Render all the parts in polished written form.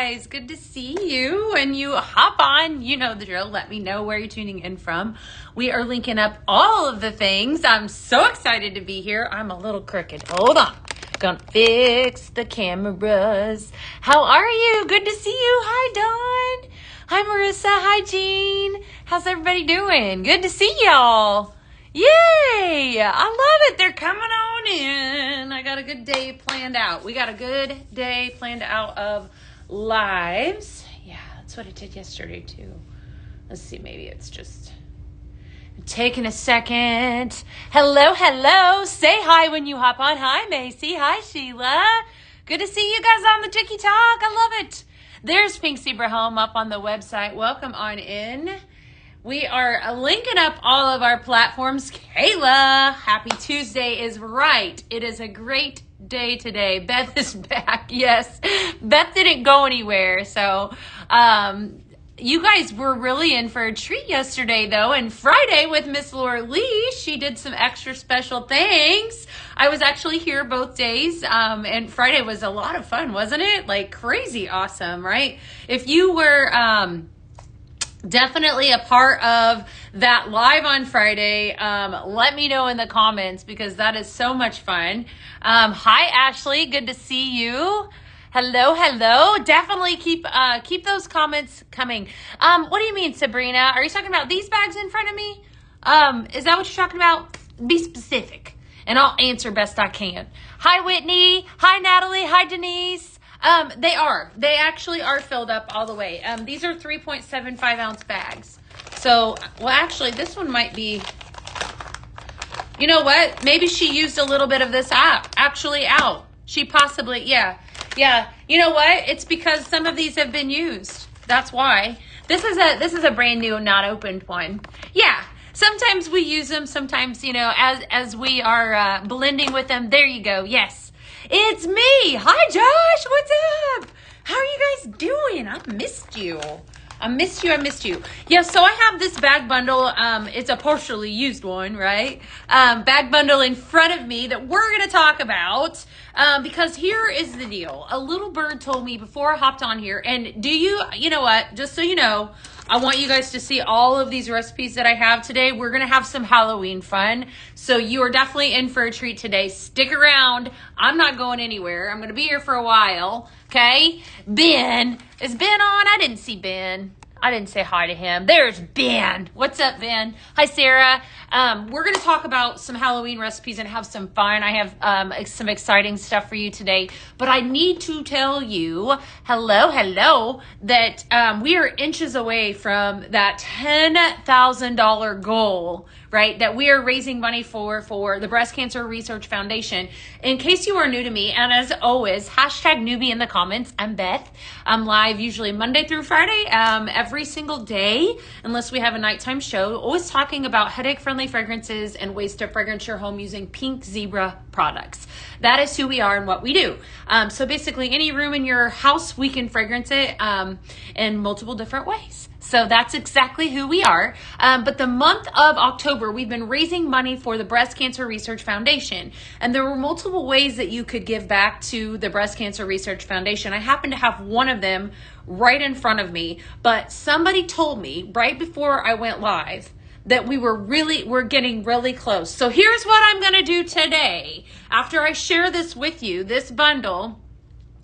guys. Good to see you. And you hop on, you know the drill. Let me know where you're tuning in from. We are linking up all of the things. I'm so excited to be here. I'm a little crooked. Hold on. Gonna fix the cameras. How are you? Good to see you. Hi, Dawn. Hi, Marissa. Hi, Jean. How's everybody doing? Good to see y'all. Yay! I love it. They're coming on in. I got a good day planned out. We got a good day planned out of lives. Yeah, that's what I did yesterday too. Let's see, maybe it's just taking a second. Hello. Say hi when you hop on. Hi, Macy. Hi, Sheila. Good to see you guys on the TikTok. I love it. There's Pink Zebra Home up on the website. Welcome on in. We are linking up all of our platforms. Kayla, happy Tuesday is right. It is a great day today. Beth is back. Yes, Beth didn't go anywhere. So you guys were really in for a treat yesterday, though. And Friday with Miss Laura Lee, she did some extra special things. I was actually here both days. And Friday was a lot of fun, wasn't it? Like crazy awesome, right? If you were definitely a part of that live on Friday, let me know in the comments because that is so much fun. Hi, Ashley. Good to see you. Hello. Definitely keep those comments coming. What do you mean, Sabrina? Are you talking about these bags in front of me? Is that what you're talking about? Be specific, and I'll answer best I can. Hi, Whitney. Hi, Natalie. Hi, Denise. They actually are filled up all the way. These are 3.75 ounce bags. So, well, actually, this one might be, you know what? Maybe she used a little bit of this actually out. She possibly, yeah. You know what? It's because some of these have been used. That's why. This is a brand new, not opened one. Yeah. Sometimes we use them. Sometimes, you know, as we are blending with them. There you go. Yes. It's me. Hi, Josh. What's up? How are you guys doing? I missed you. I missed you. Yeah, so I have this bag bundle. It's a partially used one, right? Bag bundle in front of me that we're going to talk about because here is the deal. A little bird told me before I hopped on here, and you know what? Just so you know, I want you guys to see all of these recipes that I have today. We're going to have some Halloween fun. So you are definitely in for a treat today. Stick around. I'm not going anywhere. I'm going to be here for a while. Okay. Ben. Is Ben on? I didn't see Ben. I didn't say hi to him. There's Ben. What's up, Ben? Hi, Sarah. We're going to talk about some Halloween recipes and have some fun. I have some exciting stuff for you today. But I need to tell you, hello, that we are inches away from that $10,000 goal, right, that we are raising money for the Breast Cancer Research Foundation. In case you are new to me, and as always, hashtag newbie in the comments. I'm Beth. I'm live usually Monday through Friday, every single day, unless we have a nighttime show, always talking about headache-friendly fragrances and ways to fragrance your home using Pink Zebra products. That is who we are and what we do. So basically, any room in your house, we can fragrance it in multiple different ways. So that's exactly who we are. But the month of October, we've been raising money for the Breast Cancer Research Foundation. And there were multiple ways that you could give back to the Breast Cancer Research Foundation. I happen to have one of them right in front of me. But somebody told me right before I went live that we're getting really close. So here's what I'm going to do today. After I share this with you, this bundle,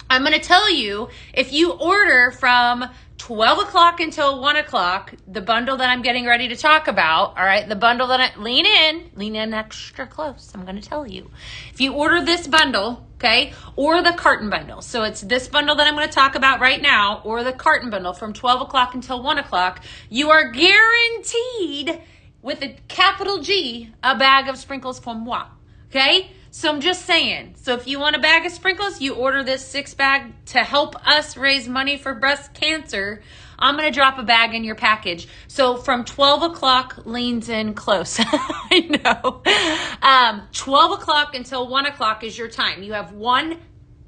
I'm going to tell you if you order from 12 o'clock until 1 o'clock, the bundle that I'm getting ready to talk about, all right, the bundle that lean in extra close. I'm going to tell you. If you order this bundle, okay, or the carton bundle, so it's this bundle that I'm going to talk about right now, or the carton bundle from 12 o'clock until 1 o'clock, you are guaranteed, with a capital G, a bag of sprinkles from moi, okay? So I'm just saying, so if you want a bag of sprinkles, you order this 6-bag to help us raise money for breast cancer. I'm going to drop a bag in your package. So from 12 o'clock leans in close. I know. 12 o'clock until 1 o'clock is your time. You have 1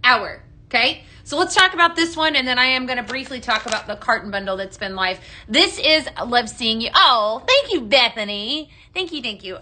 hour. Okay, so let's talk about this one, and then I am going to briefly talk about the carton bundle that's been live. This is Love Seeing You. Oh, thank you, Bethany. Thank you, thank you.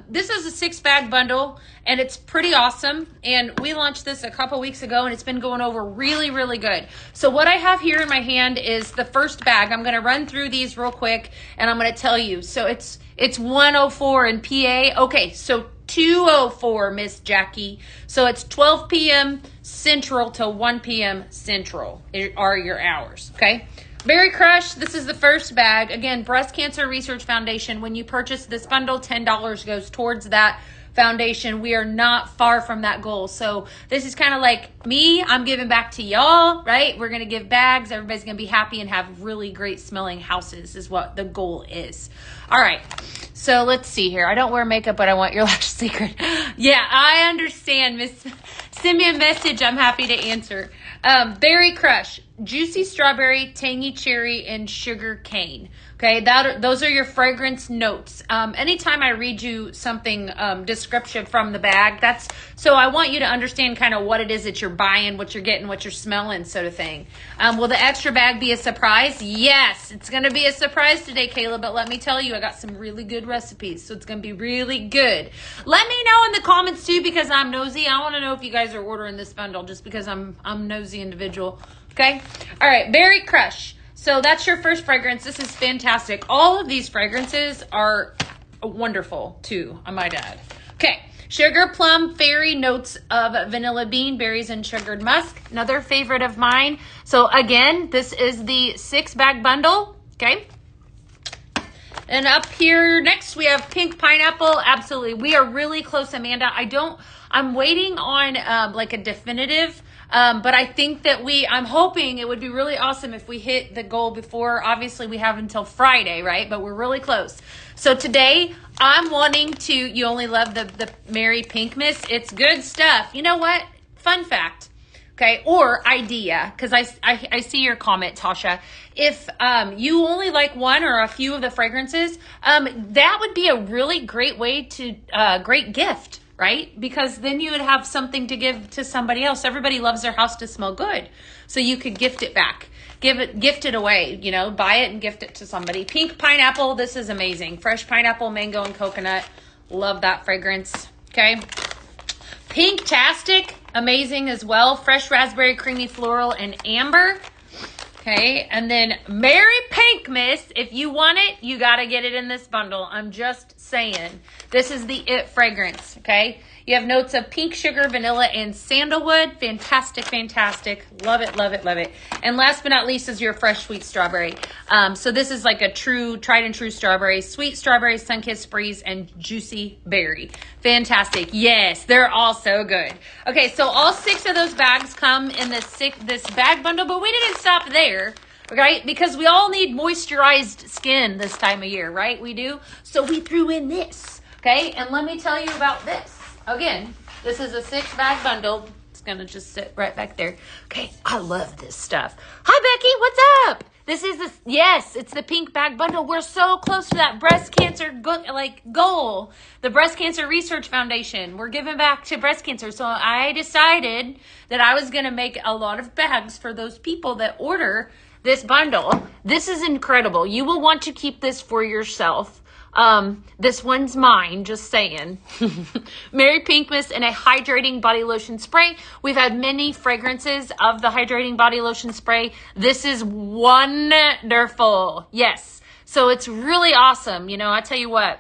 This is a 6-bag bundle, and it's pretty awesome. And we launched this a couple weeks ago, and it's been going over really, really good. So what I have here in my hand is the first bag. I'm going to run through these real quick, and I'm going to tell you. So it's 104 in PA. Okay, so 204, Miss Jackie. So it's 12 p.m. Central to 1 p.m. Central are your hours, okay? Berry Crush, this is the first bag. Again, Breast Cancer Research Foundation. When you purchase this bundle, $10 goes towards that foundation. We are not far from that goal. So this is kind of like me. I'm giving back to y'all, right? We're going to give bags. Everybody's going to be happy and have really great smelling houses is what the goal is. All right. So let's see here. I don't wear makeup, but I want your lash secret. Yeah, I understand, Miss. Send me a message. I'm happy to answer. Berry Crush, juicy strawberry, tangy cherry, and sugar cane. Okay, those are your fragrance notes. Anytime I read you something description from the bag, that's so I want you to understand kind of what it is that you're buying, what you're getting, what you're smelling, sort of thing. Will the extra bag be a surprise? Yes, it's going to be a surprise today, Kayla, but let me tell you, I got some really good recipes, so it's going to be really good. Let me know in the comments too, because I'm nosy. I want to know if you guys are ordering this bundle just because I'm nosy individual. Okay, all right, Berry Crush. So that's your first fragrance. This is fantastic. All of these fragrances are wonderful too, I might add. Okay, Sugar Plum Fairy, notes of vanilla bean, berries, and sugared musk. Another favorite of mine. So again, this is the 6-bag bundle, okay? And up here next, we have Pink Pineapple. Absolutely, we are really close, Amanda. I'm waiting on like a definitive, but I think that I'm hoping it would be really awesome if we hit the goal before. Obviously, we have until Friday, right? But we're really close. So today, I'm wanting to, you only love the Mary Pink Mist. It's good stuff. You know what? Fun fact, okay? Or idea, because I see your comment, Tasha. If you only like one or a few of the fragrances, that would be a really great way to, great gift. Right? Because then you would have something to give to somebody else. Everybody loves their house to smell good. So you could gift it back. Gift it away, you know, buy it and gift it to somebody. Pink Pineapple, this is amazing. Fresh pineapple, mango, and coconut. Love that fragrance. Okay. Pink-tastic, amazing as well. Fresh raspberry, creamy floral, and amber. Okay, and then Mary Pink Mist. If you want it, you got to get it in this bundle. I'm just saying. This is the it fragrance, okay? You have notes of pink sugar, vanilla, and sandalwood. Fantastic, fantastic. Love it, love it, love it. And last but not least is your fresh sweet strawberry. So this is like a true, tried and true strawberry. Sweet strawberry, sun-kissed breeze, and juicy berry. Fantastic. Yes, they're all so good. Okay, so all 6 of those bags come in this bag bundle, but we didn't stop there. Right? Because we all need moisturized skin this time of year, right? We do. So we threw in this. Okay, and let me tell you about this. Again, this is a 6-bag bundle. It's going to just sit right back there. Okay, I love this stuff. Hi, Becky. What's up? This is yes, it's the pink bag bundle. We're so close to that breast cancer goal. The Breast Cancer Research Foundation. We're giving back to breast cancer. So I decided that I was going to make a lot of bags for those people that order this bundle. This is incredible. You will want to keep this for yourself. This one's mine, just saying. Mary Pink Mist and a hydrating body lotion spray. We've had many fragrances of the hydrating body lotion spray. This is wonderful. Yes. So it's really awesome. You know, I tell you what,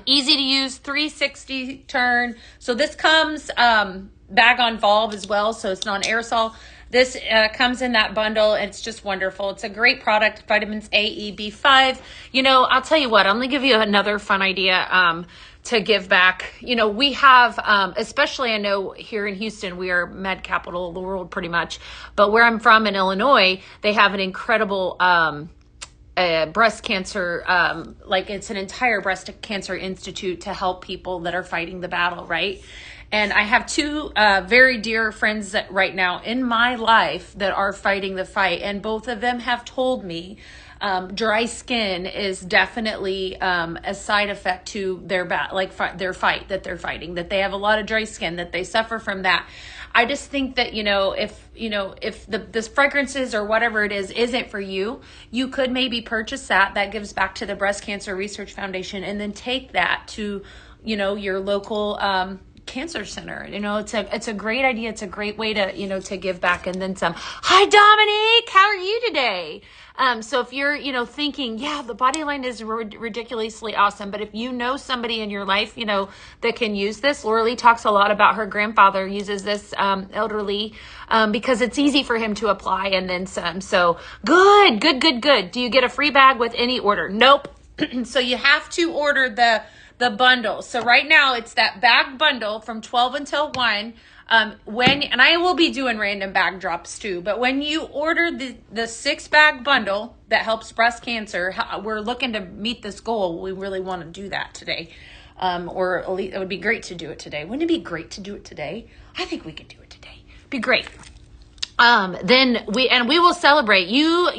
easy to use, 360 turn. So this comes, bag on valve as well. So it's not an aerosol. This comes in that bundle. It's just wonderful. It's a great product. Vitamins A, E, B5. You know, I'll tell you what. I'm going to give you another fun idea to give back. You know, we have, especially I know here in Houston, we are med capital of the world pretty much. But where I'm from in Illinois, they have an incredible breast cancer, like it's an entire breast cancer institute to help people that are fighting the battle, right? And I have 2 very dear friends that right now in my life that are fighting the fight. And both of them have told me dry skin is definitely a side effect to their their fight that they're fighting, that they have a lot of dry skin, that they suffer from that. I just think that, if this fragrances or whatever it is isn't for you, you could maybe purchase that gives back to the Breast Cancer Research Foundation, and then take that to, your local, cancer center. It's a great idea. It's a great way to, to give back and then some. Hi, Dominique. How are you today? So if you're, thinking, yeah, the body line is ridiculously awesome, but if you know somebody in your life, that can use this, Laura Lee talks a lot about her grandfather uses this, elderly, because it's easy for him to apply and then some. So good. Do you get a free bag with any order? Nope. So you have to order the bundle. So right now it's that bag bundle from 12 until 1. And I will be doing random bag drops too, but when you order the 6-bag bundle that helps breast cancer, we're looking to meet this goal. We really want to do that today. Or at least it would be great to do it today. Wouldn't it be great to do it today? I think we could do it today. Be great. Then we will celebrate. You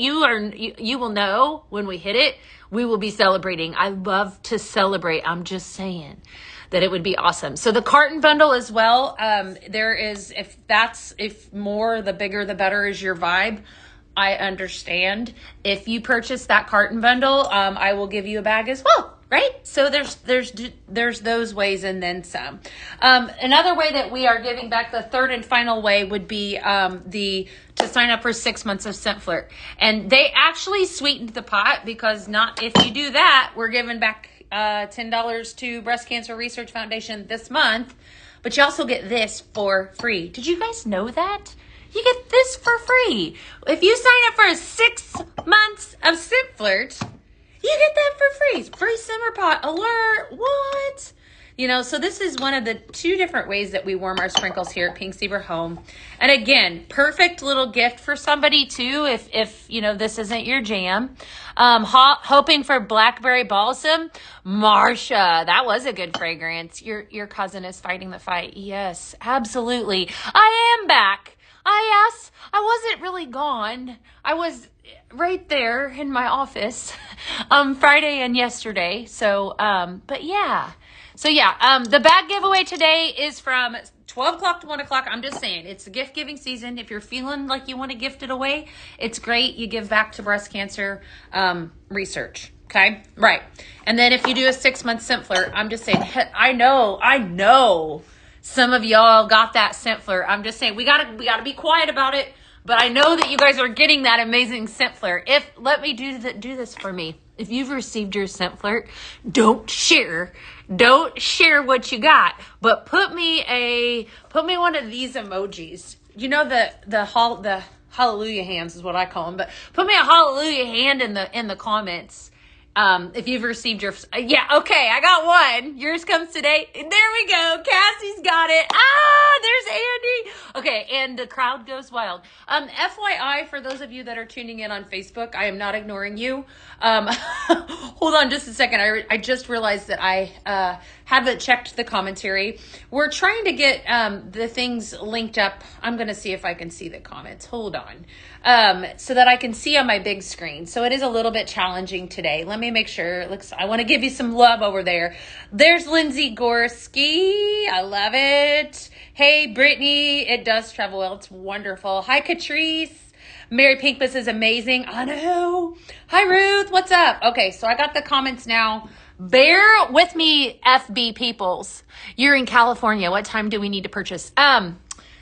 will know when we hit it. We will be celebrating. I love to celebrate. I'm just saying that it would be awesome. So the carton bundle as well. There is, if more, the bigger, the better is your vibe. I understand. If you purchase that carton bundle, I will give you a bag as well. Right? So there's those ways and then some. Another way that we are giving back, the third and final way, would be to sign up for 6 months of Scent Flirt. And they actually sweetened the pot, because if you do that, we're giving back $10 to Breast Cancer Research Foundation this month. But you also get this for free. Did you guys know that? You get this for free. If you sign up for 6 months of Scent Flirt, you get that for free. Free simmer pot alert. What? So this is one of the 2 different ways that we warm our sprinkles here at Pink Zebra Home. And again, perfect little gift for somebody too, if this isn't your jam. Hoping for blackberry balsam. Marsha, that was a good fragrance. Your cousin is fighting the fight. Yes, absolutely. I am back. I wasn't really gone. I was right there in my office Friday and yesterday. So, but yeah. So yeah, the bag giveaway today is from 12 o'clock to 1 o'clock. I'm just saying, it's the gift giving season. If you're feeling like you want to gift it away, it's great. You give back to breast cancer research. Okay. Right. And then if you do a 6-month Scent Flirt, I'm just saying, I know some of y'all got that Scent Flirt. I'm just saying, we gotta be quiet about it. But I know that you guys are getting that amazing Scent Flirt. Let me do this for me. If you've received your Scent Flirt, don't share what you got, but put me one of these emojis. The hallelujah hands is what I call them, but put me a hallelujah hand in the comments. If you've received your, okay, I got one. Yours comes today. There we go. Cassie's got it. There's Andy. Okay, and the crowd goes wild. FYI, for those of you that are tuning in on Facebook, I am not ignoring you. Hold on just a second. I just realized that I haven't checked the commentary. We're trying to get the things linked up. I'm going to see if I can see the comments. Hold on. So that I can see on my big screen. So it is a little bit challenging today. Let me make sure. I want to give you some love over there. There's Lindsay Gorski. I love it. Hey, Brittany. It does travel well. It's wonderful. Hi, Catrice. Mary Pinkmas is amazing. I know. Hi, Ruth. What's up? Okay, so I got the comments now. Bear with me, FB peoples. You're in California. What time do we need to purchase?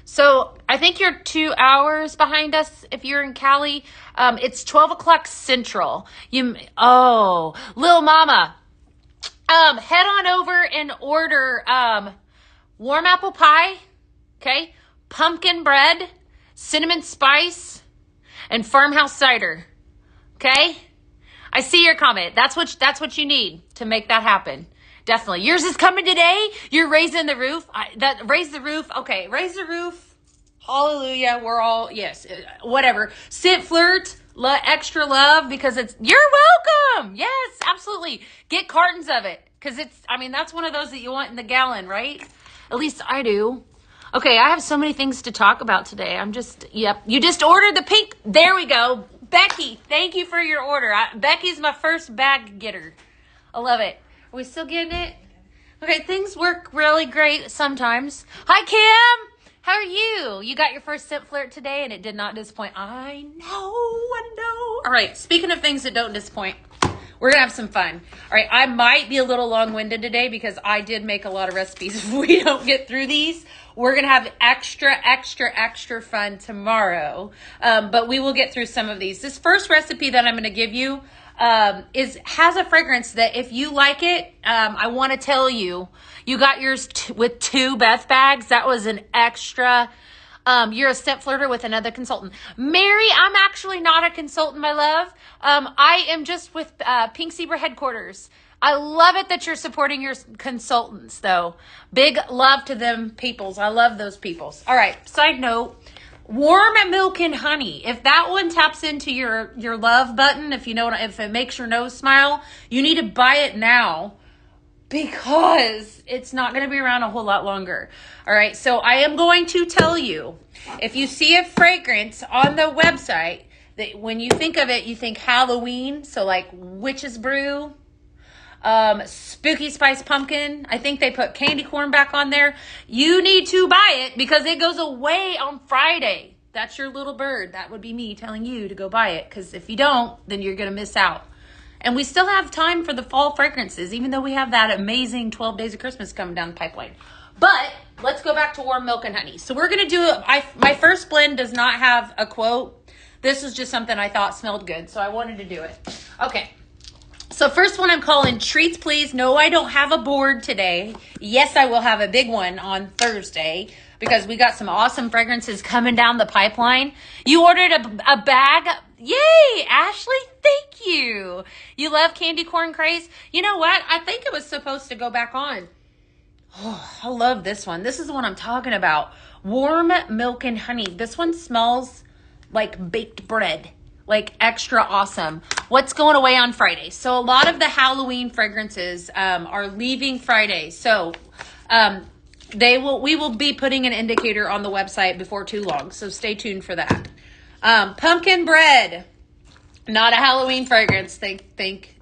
So I think you're 2 hours behind us if you're in Cali. It's 12 o'clock Central. Lil Mama, head on over and order warm apple pie, okay, pumpkin bread, cinnamon spice, and farmhouse cider, okay? I see your comment. That's what you need to make that happen. Definitely. Yours is coming today. You're raising the roof. Raise the roof. Okay, raise the roof. Hallelujah. We're all, yes, whatever. Scent Flirt, extra love, because you're welcome. Yes, absolutely. Get cartons of it, because that's one of those that you want in the gallon, right? At least I do. Okay, I have so many things to talk about today. You just ordered the pink. There we go. Becky, thank you for your order. Becky's my first bag getter. I love it. Are we still getting it? Okay, things work really great sometimes. Hi, Kim. How are you? You got your first scent flirt today and it did not disappoint. I know. All right, speaking of things that don't disappoint, we're going to have some fun. All right, I might be a little long-winded today because I did make a lot of recipes. If we don't get through these, we're going to have extra fun tomorrow. But we will get through some of these. This first recipe that I'm going to give you has a fragrance that if you like it, I want to tell you, you got yours with 2 Beth bags. That was an extra. You're a scent flirter with another consultant. Mary, I'm actually not a consultant, my love. I am just with Pink Zebra headquarters. I love it that you're supporting your consultants, though. Big love to them peoples. I love those peoples. All right, side note, warm milk and honey. If that one taps into your love button, if it makes your nose smile, you need to buy it now, because it's not going to be around a whole lot longer. All right, so I am going to tell you, if you see a fragrance on the website, that when you think of it, you think Halloween, so like Witch's Brew, Spooky Spice Pumpkin, I think they put candy corn back on there. You need to buy it because it goes away on Friday. That's your little bird. That would be me telling you to go buy it, because if you don't, then you're going to miss out. And we still have time for the fall fragrances, even though we have that amazing 12 Days of Christmas coming down the pipeline. But let's go back to warm milk and honey. So we're going to do, my first blend does not have a quote. This was just something I thought smelled good, so I wanted to do it. Okay. So first one I'm calling Treats Please. No, I don't have a board today. Yes, I will have a big one on Thursday, because we got some awesome fragrances coming down the pipeline. You ordered a bag. Yay, Ashley, thank you. You love candy corn craze? You know what? I think it was supposed to go back on. Oh, I love this one. This is the one I'm talking about. Warm milk and honey. This one smells like baked bread, like extra awesome. What's going away on Friday? So a lot of the Halloween fragrances are leaving Friday. So we will be putting an indicator on the website before too long. So stay tuned for that. Pumpkin bread, not a Halloween fragrance.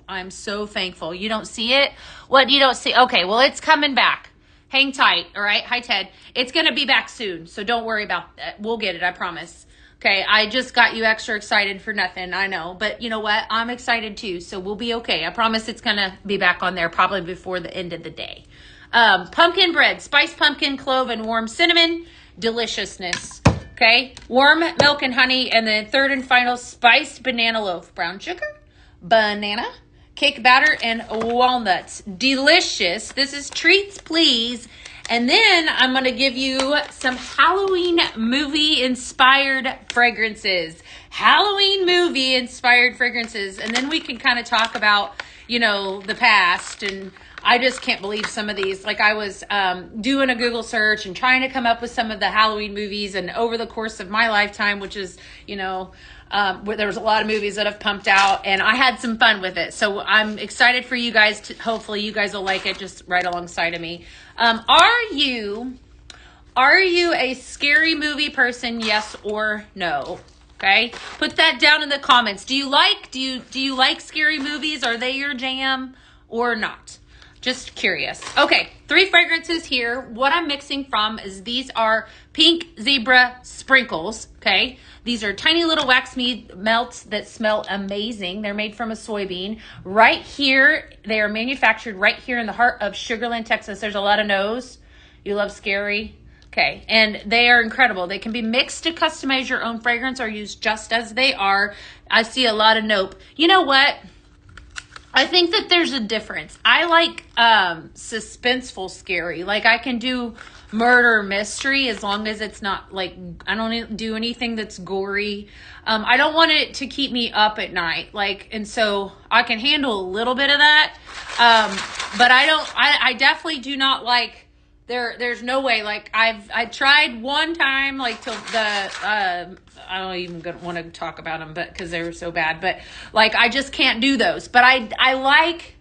I'm so thankful. You don't see it? What, you don't see? Okay, well, it's coming back. Hang tight, all right? Hi, Ted. It's going to be back soon, so don't worry about that. We'll get it, I promise. Okay, I just got you extra excited for nothing, I know. But you know what? I'm excited too, so we'll be okay. I promise it's going to be back on there probably before the end of the day. Pumpkin bread, spiced pumpkin, clove, and warm cinnamon. Deliciousness. Okay, warm milk and honey, and then third and final, spiced banana loaf, brown sugar, banana, cake batter, and walnuts. Delicious. This is Treats Please. And then I'm going to give you some Halloween movie-inspired fragrances. Halloween movie-inspired fragrances. And then we can kind of talk about, the past. And I just can't believe some of these. Like, I was doing a Google search and trying to come up with some of the Halloween movies. And over the course of my lifetime, which is, where there was a lot of movies that have pumped out. And I had some fun with it. So I'm excited for you guys. Hopefully you guys will like it just right alongside of me. Are you a scary movie person? Yes or no? Okay. Put that down in the comments. Do you like scary movies? Are they your jam or not? Just curious. Okay, 3 fragrances here. What I'm mixing from is these are Pink Zebra Sprinkles, okay? These are tiny little wax melts that smell amazing. They're made from a soybean. Right here, they are manufactured right here in the heart of Sugar Land, Texas. There's a lot of nose. You love scary? Okay, and they are incredible. They can be mixed to customize your own fragrance or used just as they are. I see a lot of nope. You know what? I think that there's a difference. I like suspenseful scary. Like, I can do murder mystery as long as it's not like, I don't do anything that's gory. I don't want it to keep me up at night. Like, and so I can handle a little bit of that. But I definitely do not like, there's no way. Like, I tried one time, like, till the, I don't even want to talk about them, but because they were so bad, but like, I just can't do those. But I like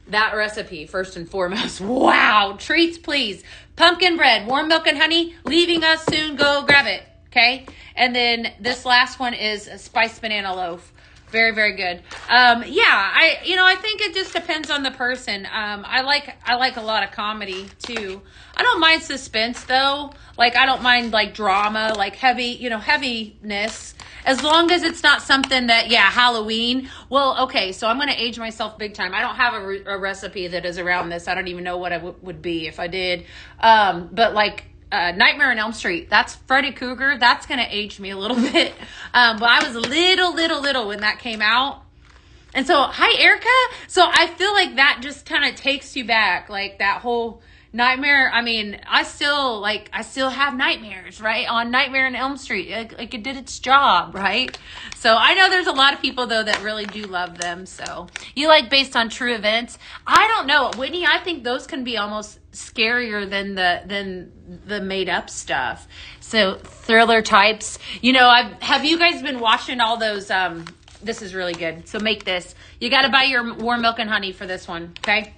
that recipe first and foremost. Wow. Treats Please. Pumpkin bread, warm milk and honey, leaving us soon. Go grab it. Okay. And then this last one is a spiced banana loaf. Very, very good. I think it just depends on the person. I like a lot of comedy too. I don't mind suspense though. Like I don't mind like drama, like heaviness, as long as it's not something that, Halloween. Well, okay, so I'm going to age myself big time. I don't have a recipe that is around this. I don't even know what I would be if I did. But like, Nightmare on Elm Street, that's Freddy Krueger. That's going to age me a little bit. But I was little when that came out. And so, hi, Erica. So I feel like that just kind of takes you back, like that whole Nightmare. I mean, I still have nightmares, right? On Nightmare on Elm Street. Like it did its job, right? So I know there's a lot of people though that really do love them. So you like based on true events. I don't know, Whitney, I think those can be almost scarier than the made up stuff. So thriller types, have you guys been watching all those, this is really good. So make this, you got to buy your warm milk and honey for this one. Okay.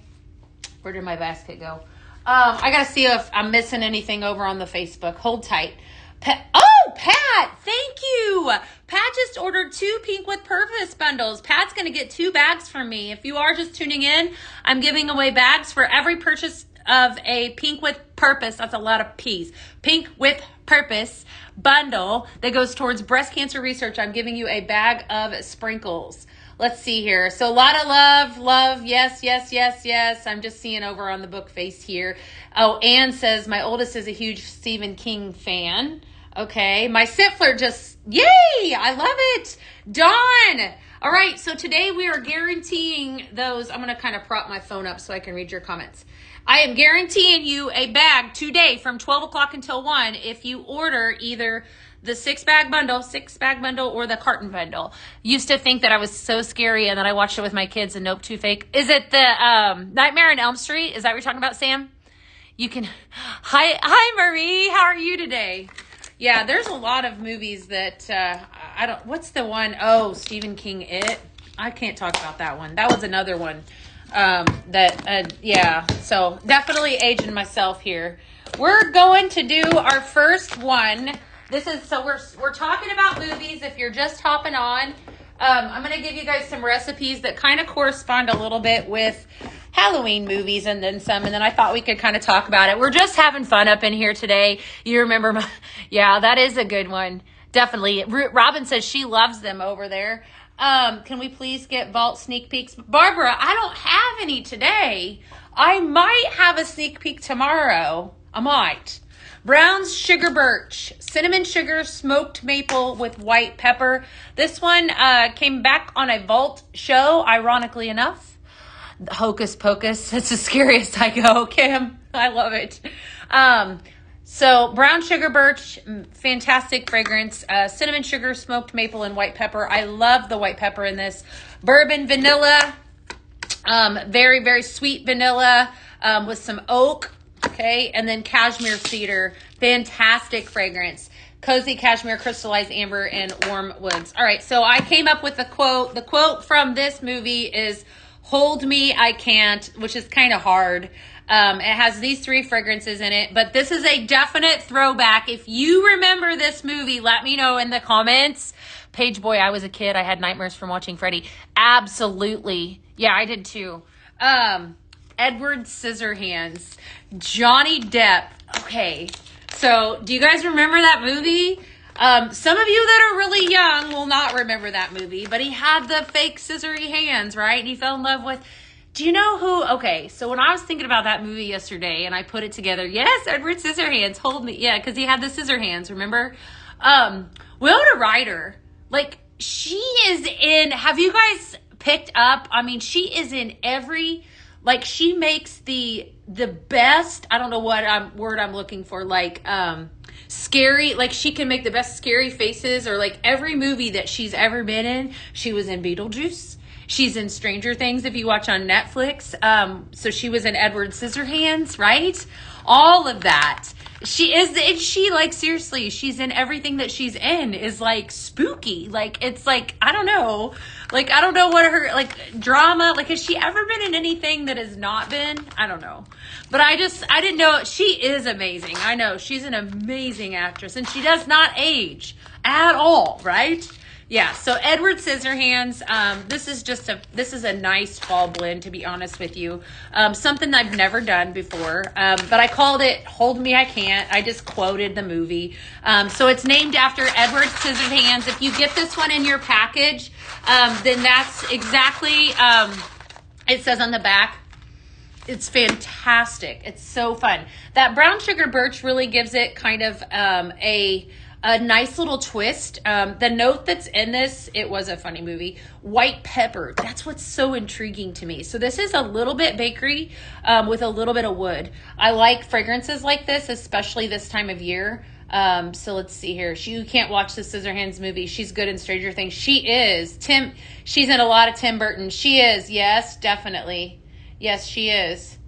Where did my basket go? I got to see if I'm missing anything over on the Facebook. Hold tight. Pat, thank you. Pat just ordered 2 Pink with Purpose bundles. Pat's going to get 2 bags from me. If you are just tuning in, I'm giving away bags for every purchase of a Pink with Purpose. That's a lot of P's. Pink with Purpose bundle that goes towards breast cancer research. I'm giving you a bag of sprinkles. Let's see here. So a lot of love. Yes. I'm just seeing over on the book face here. Oh, Anne says, my oldest is a huge Stephen King fan. Okay. My Siffler just, yay! I love it. Dawn. All right. So today we are guaranteeing those. I'm going to kind of prop my phone up so I can read your comments. I am guaranteeing you a bag today from 12 o'clock until 1 if you order either the 6-bag bundle, or the carton bundle. Used to think that I was so scary, and then I watched it with my kids, and nope, too fake. Is it the Nightmare on Elm Street? Is that what you're talking about, Sam? You can. Hi, Marie. How are you today? Yeah, there's a lot of movies that I don't. What's the one? Oh, Stephen King. It. I can't talk about that one. That was another one. So definitely aging myself here. We're going to do our first one. We're talking about movies. If you're just hopping on, I'm going to give you guys some recipes that kind of correspond a little bit with Halloween movies and then some. And then I thought we could kind of talk about it. We're just having fun up in here today. You remember that is a good one. Definitely. Robin says she loves them over there. Can we please get vault sneak peeks? Barbara, I don't have any today. I might have a sneak peek tomorrow. I might. Brown's Sugar Birch, cinnamon sugar, smoked maple with white pepper. This one came back on a vault show, ironically enough. Hocus Pocus. That's the scariest I go, Kim. I love it. So brown sugar birch, fantastic fragrance. Cinnamon sugar, smoked maple, and white pepper. I love the white pepper in this. Bourbon vanilla, very, very sweet vanilla with some oak. Okay, and then cashmere cedar, fantastic fragrance. Cozy cashmere, crystallized amber, and warm woods. All right, so I came up with a quote. The quote from this movie is, "Hold me, I can't," which is kind of hard. It has these 3 fragrances in it, but this is a definite throwback. If you remember this movie, let me know in the comments. Paige Boy, I was a kid. I had nightmares from watching Freddy. Absolutely. Yeah, I did too. Edward Scissorhands, Johnny Depp. Okay, so do you guys remember that movie? Some of you that are really young will not remember that movie, but he had the fake scissory hands, right? And he fell in love with, do you know who? Okay, so when I was thinking about that movie yesterday and I put it together, yes, Edward Scissorhands, hold me. Yeah, because he had the scissor hands, remember? Winona Ryder, like, she is in, have you guys picked up? I mean, she is in every, like, she makes the best, I don't know what word I'm looking for, like, scary, like, she can make the best scary faces, or like every movie that she's ever been in. She was in Beetlejuice. She's in Stranger Things if you watch on Netflix. So she was in Edward Scissorhands, right? All of that. She like, seriously, she's in everything that she's in is like spooky. Like, it's like, I don't know. Like, I don't know what her, like, drama, like, has she ever been in anything that has not been? I don't know. But I didn't know. She is amazing. I know. She's an amazing actress, and she does not age at all, right? Yeah, so Edward Scissorhands, this is a nice fall blend, to be honest with you. Something I've never done before, but I called it Hold Me I Can't. I just quoted the movie. So it's named after Edward Scissorhands. If you get this one in your package, then that's exactly, it says on the back. It's fantastic. It's so fun. That brown sugar birch really gives it kind of a nice little twist. The note that's in this, it was a funny movie, white pepper. That's what's so intriguing to me. So this is a little bit bakery with a little bit of wood. I like fragrances like this, especially this time of year. So let's see here. You can't watch the Scissorhands movie. She's good in Stranger Things. She is. She's in a lot of Tim Burton. She is. Yes, definitely. Yes, she is.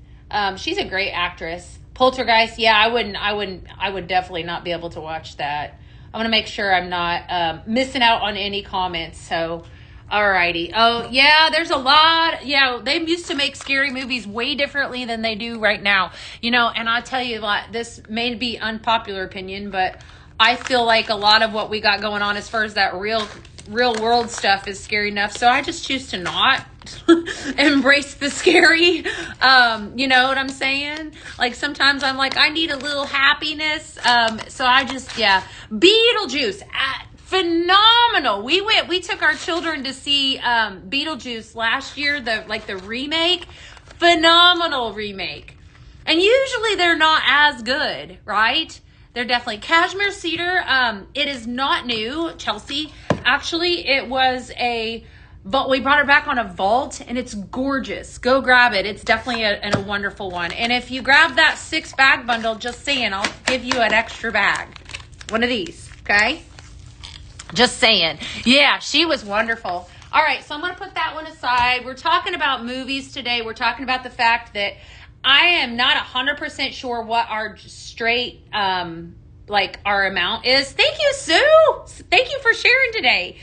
She's a great actress. Poltergeist. Yeah, I would definitely not be able to watch that. I'm going to make sure I'm not missing out on any comments. So, alrighty. Oh, yeah, there's a lot. Yeah, they used to make scary movies way differently than they do right now. You know, and I'll tell you what, this may be unpopular opinion, but I feel like a lot of what we got going on as far as that real world stuff is scary enough. So I just choose to not embrace the scary. You know what I'm saying? Like sometimes I'm like, I need a little happiness. So I just, yeah. Beetlejuice, phenomenal. We took our children to see Beetlejuice last year, the remake. Phenomenal remake. And usually they're not as good, right? They're definitely cashmere cedar. It is not new, Chelsea. Actually, it was but we brought it back on a vault, and it's gorgeous. Go grab it. It's definitely a wonderful one. And if you grab that 6-bag bundle, just saying, I'll give you an extra bag. One of these, okay? Just saying. Yeah, she was wonderful. All right, so I'm going to put that one aside. We're talking about movies today. We're talking about the fact that I am not 100% sure what our straight, our amount is. Thank you, Sue. Thank you for sharing today.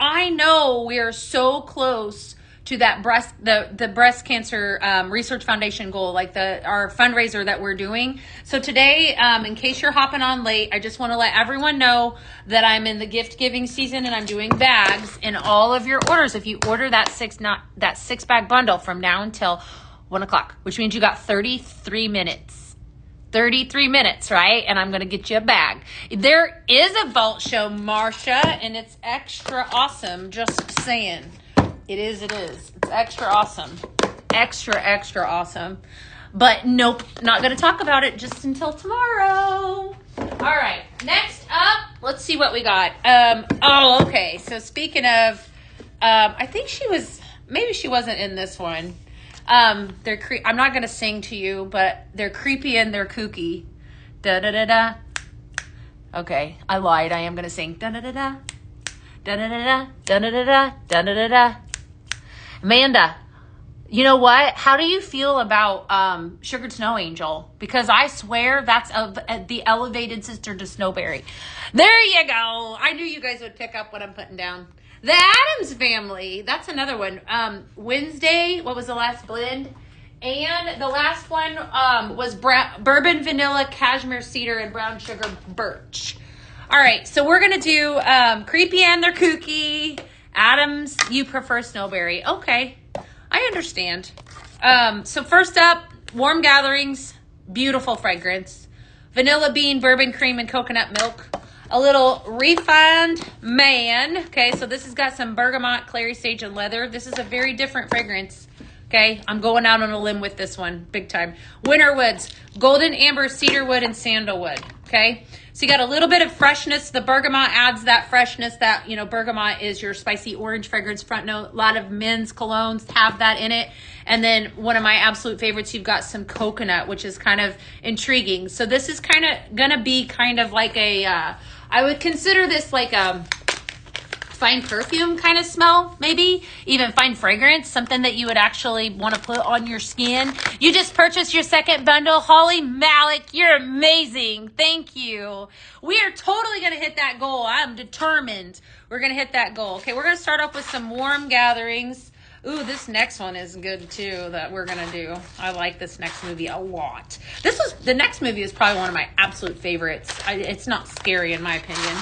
I know we are so close to that the breast cancer research foundation goal, our fundraiser that we're doing. So today, in case you're hopping on late, I just want to let everyone know that I'm in the gift giving season and I'm doing bags in all of your orders. If you order that 6-bag bundle from now until 1 o'clock, which means you got 33 minutes. 33 minutes, right? And I'm going to get you a bag. There is a vault show, Marsha, and it's extra awesome. Just saying. It is. It's extra awesome. Extra awesome. But nope, not going to talk about it just until tomorrow. All right. Next up, let's see what we got. Okay. So speaking of, I think maybe she wasn't in this one. I'm not going to sing to you, but they're creepy and they're kooky. Da-da-da-da. Okay, I lied. I am going to sing. Da-da-da-da. Da-da-da-da. Da-da-da-da. Da-da-da-da. Amanda, you know what? How do you feel about Sugared Snow Angel? Because I swear that's the elevated sister to Snowberry. There you go. I knew you guys would pick up what I'm putting down. The Addams Family. That's another one. Wednesday, what was the last blend? And the last one was bourbon, vanilla, cashmere cedar, and brown sugar birch. All right, so we're going to do creepy and they're kooky. Addams, you prefer Snowberry. Okay, I understand. So first up, Warm Gatherings, beautiful fragrance. Vanilla bean, bourbon cream, and coconut milk. A little Refined Man. Okay, so this has got some bergamot, clary sage, and leather. This is a very different fragrance. Okay, I'm going out on a limb with this one, big time. Winter Woods, golden amber, cedarwood, and sandalwood. Okay, so you got a little bit of freshness. The bergamot adds that freshness that, bergamot is your spicy orange fragrance front note. A lot of men's colognes have that in it. And then one of my absolute favorites, you've got some coconut, which is kind of intriguing. So this is kind of going to be kind of like I would consider this like a fine perfume kind of smell, maybe even fine fragrance, something that you would actually want to put on your skin. You just purchased your second bundle. Holly Malik, you're amazing. Thank you. We are totally going to hit that goal. I'm determined we're going to hit that goal. Okay, we're going to start off with some Warm Gatherings. Ooh, this next one is good too that we're going to do. I like this next movie a lot. The next movie is probably one of my absolute favorites. It's not scary in my opinion.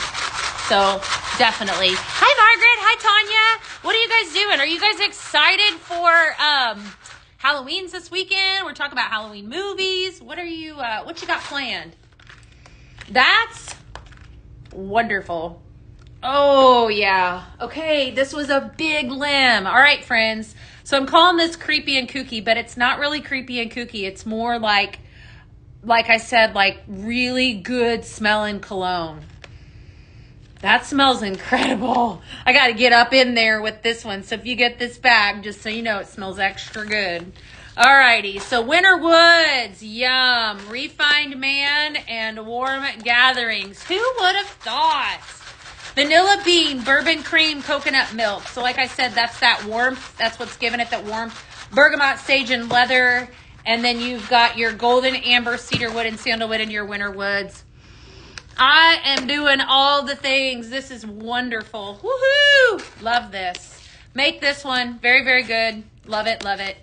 So definitely. Hi, Margaret. What are you guys doing? Are you guys excited for Halloween's this weekend? We're talking about Halloween movies. What you got planned? That's wonderful. Oh, yeah. Okay, this was a big limb. All right, friends. So I'm calling this creepy and kooky, but it's not really creepy and kooky. It's more like I said, like really good smelling cologne. That smells incredible. I got to get up in there with this one. So if you get this bag, just so you know, it smells extra good. Alrighty, so Winter Woods, yum. Refined Man and Warm Gatherings. Who would have thought? Vanilla bean, bourbon cream, coconut milk. So like I said, that's that warmth. That's what's giving it that warmth. Bergamot, sage, and leather. And then you've got your golden amber, cedarwood, and sandalwood in your Winter Woods. I am doing all the things. This is wonderful. Woohoo! Love this. Make this one. Very, very good. Love it, love it.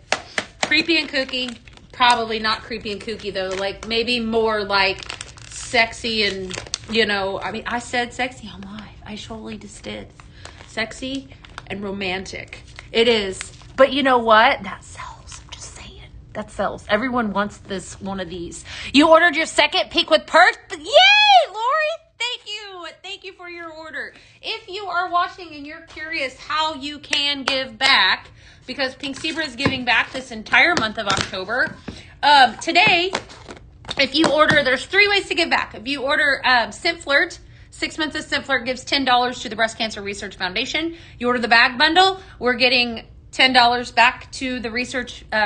Creepy and kooky. Probably not creepy and kooky, though. Like, maybe more like sexy and, I mean, I said sexy on live. I totally just did. Sexy and romantic. It is. But you know what? That sells. I'm just saying. That sells. Everyone wants one of these. You ordered your second Peak with Perks? Yay, Lori! Thank you. Thank you for your order. If you are watching and you're curious how you can give back, because Pink Zebra is giving back this entire month of October, today, if you order, there's 3 ways to give back. If you order Scent Flirt, 6 months of Scent Flirt gives $10 to the Breast Cancer Research Foundation. You order the bag bundle, we're getting $10 back to the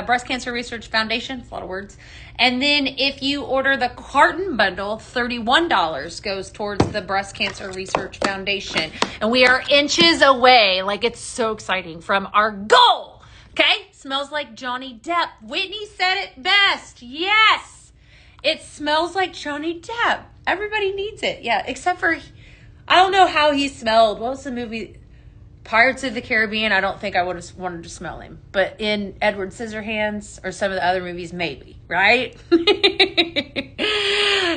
Breast Cancer Research Foundation. It's a lot of words. And then if you order the carton bundle, $31 goes towards the Breast Cancer Research Foundation. And we are inches away, like it's so exciting, from our goal. Okay? Smells like Johnny Depp. Whitney said it best. Yes. It smells like Johnny Depp. Everybody needs it. Yeah, except for, I don't know how he smelled. What was the movie? Pirates of the Caribbean. I don't think I would have wanted to smell him. But in Edward Scissorhands or some of the other movies, maybe. Right?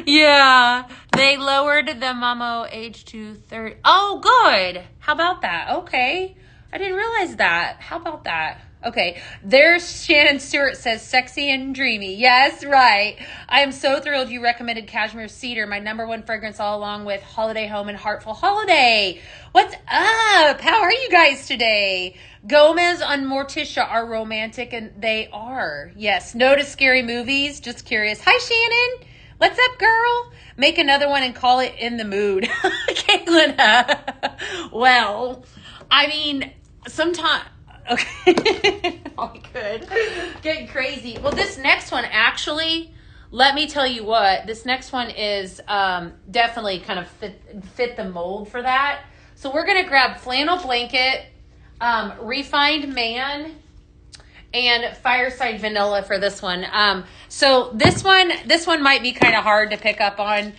Yeah. They lowered the Momo age to 30. Oh, good. How about that? Okay. I didn't realize that. How about that? Okay, there's Shannon Stewart says, sexy and dreamy. Yes, right. I am so thrilled you recommended Cashmere Cedar, my #1 fragrance, all along with Holiday Home and Heartful Holiday. What's up? How are you guys today? Gomez and Morticia are romantic, and they are. Yes, no to scary movies. Just curious. Hi, Shannon. What's up, girl? Make another one and call it In the Mood. Caitlin. Well, I mean, sometimes... Okay. Oh, good. Getting crazy. Well, this next one, actually, let me tell you what. This next one is definitely kind of fit the mold for that. So we're going to grab Flannel Blanket, Refined Man, and Fireside Vanilla for this one. So this one might be kind of hard to pick up on,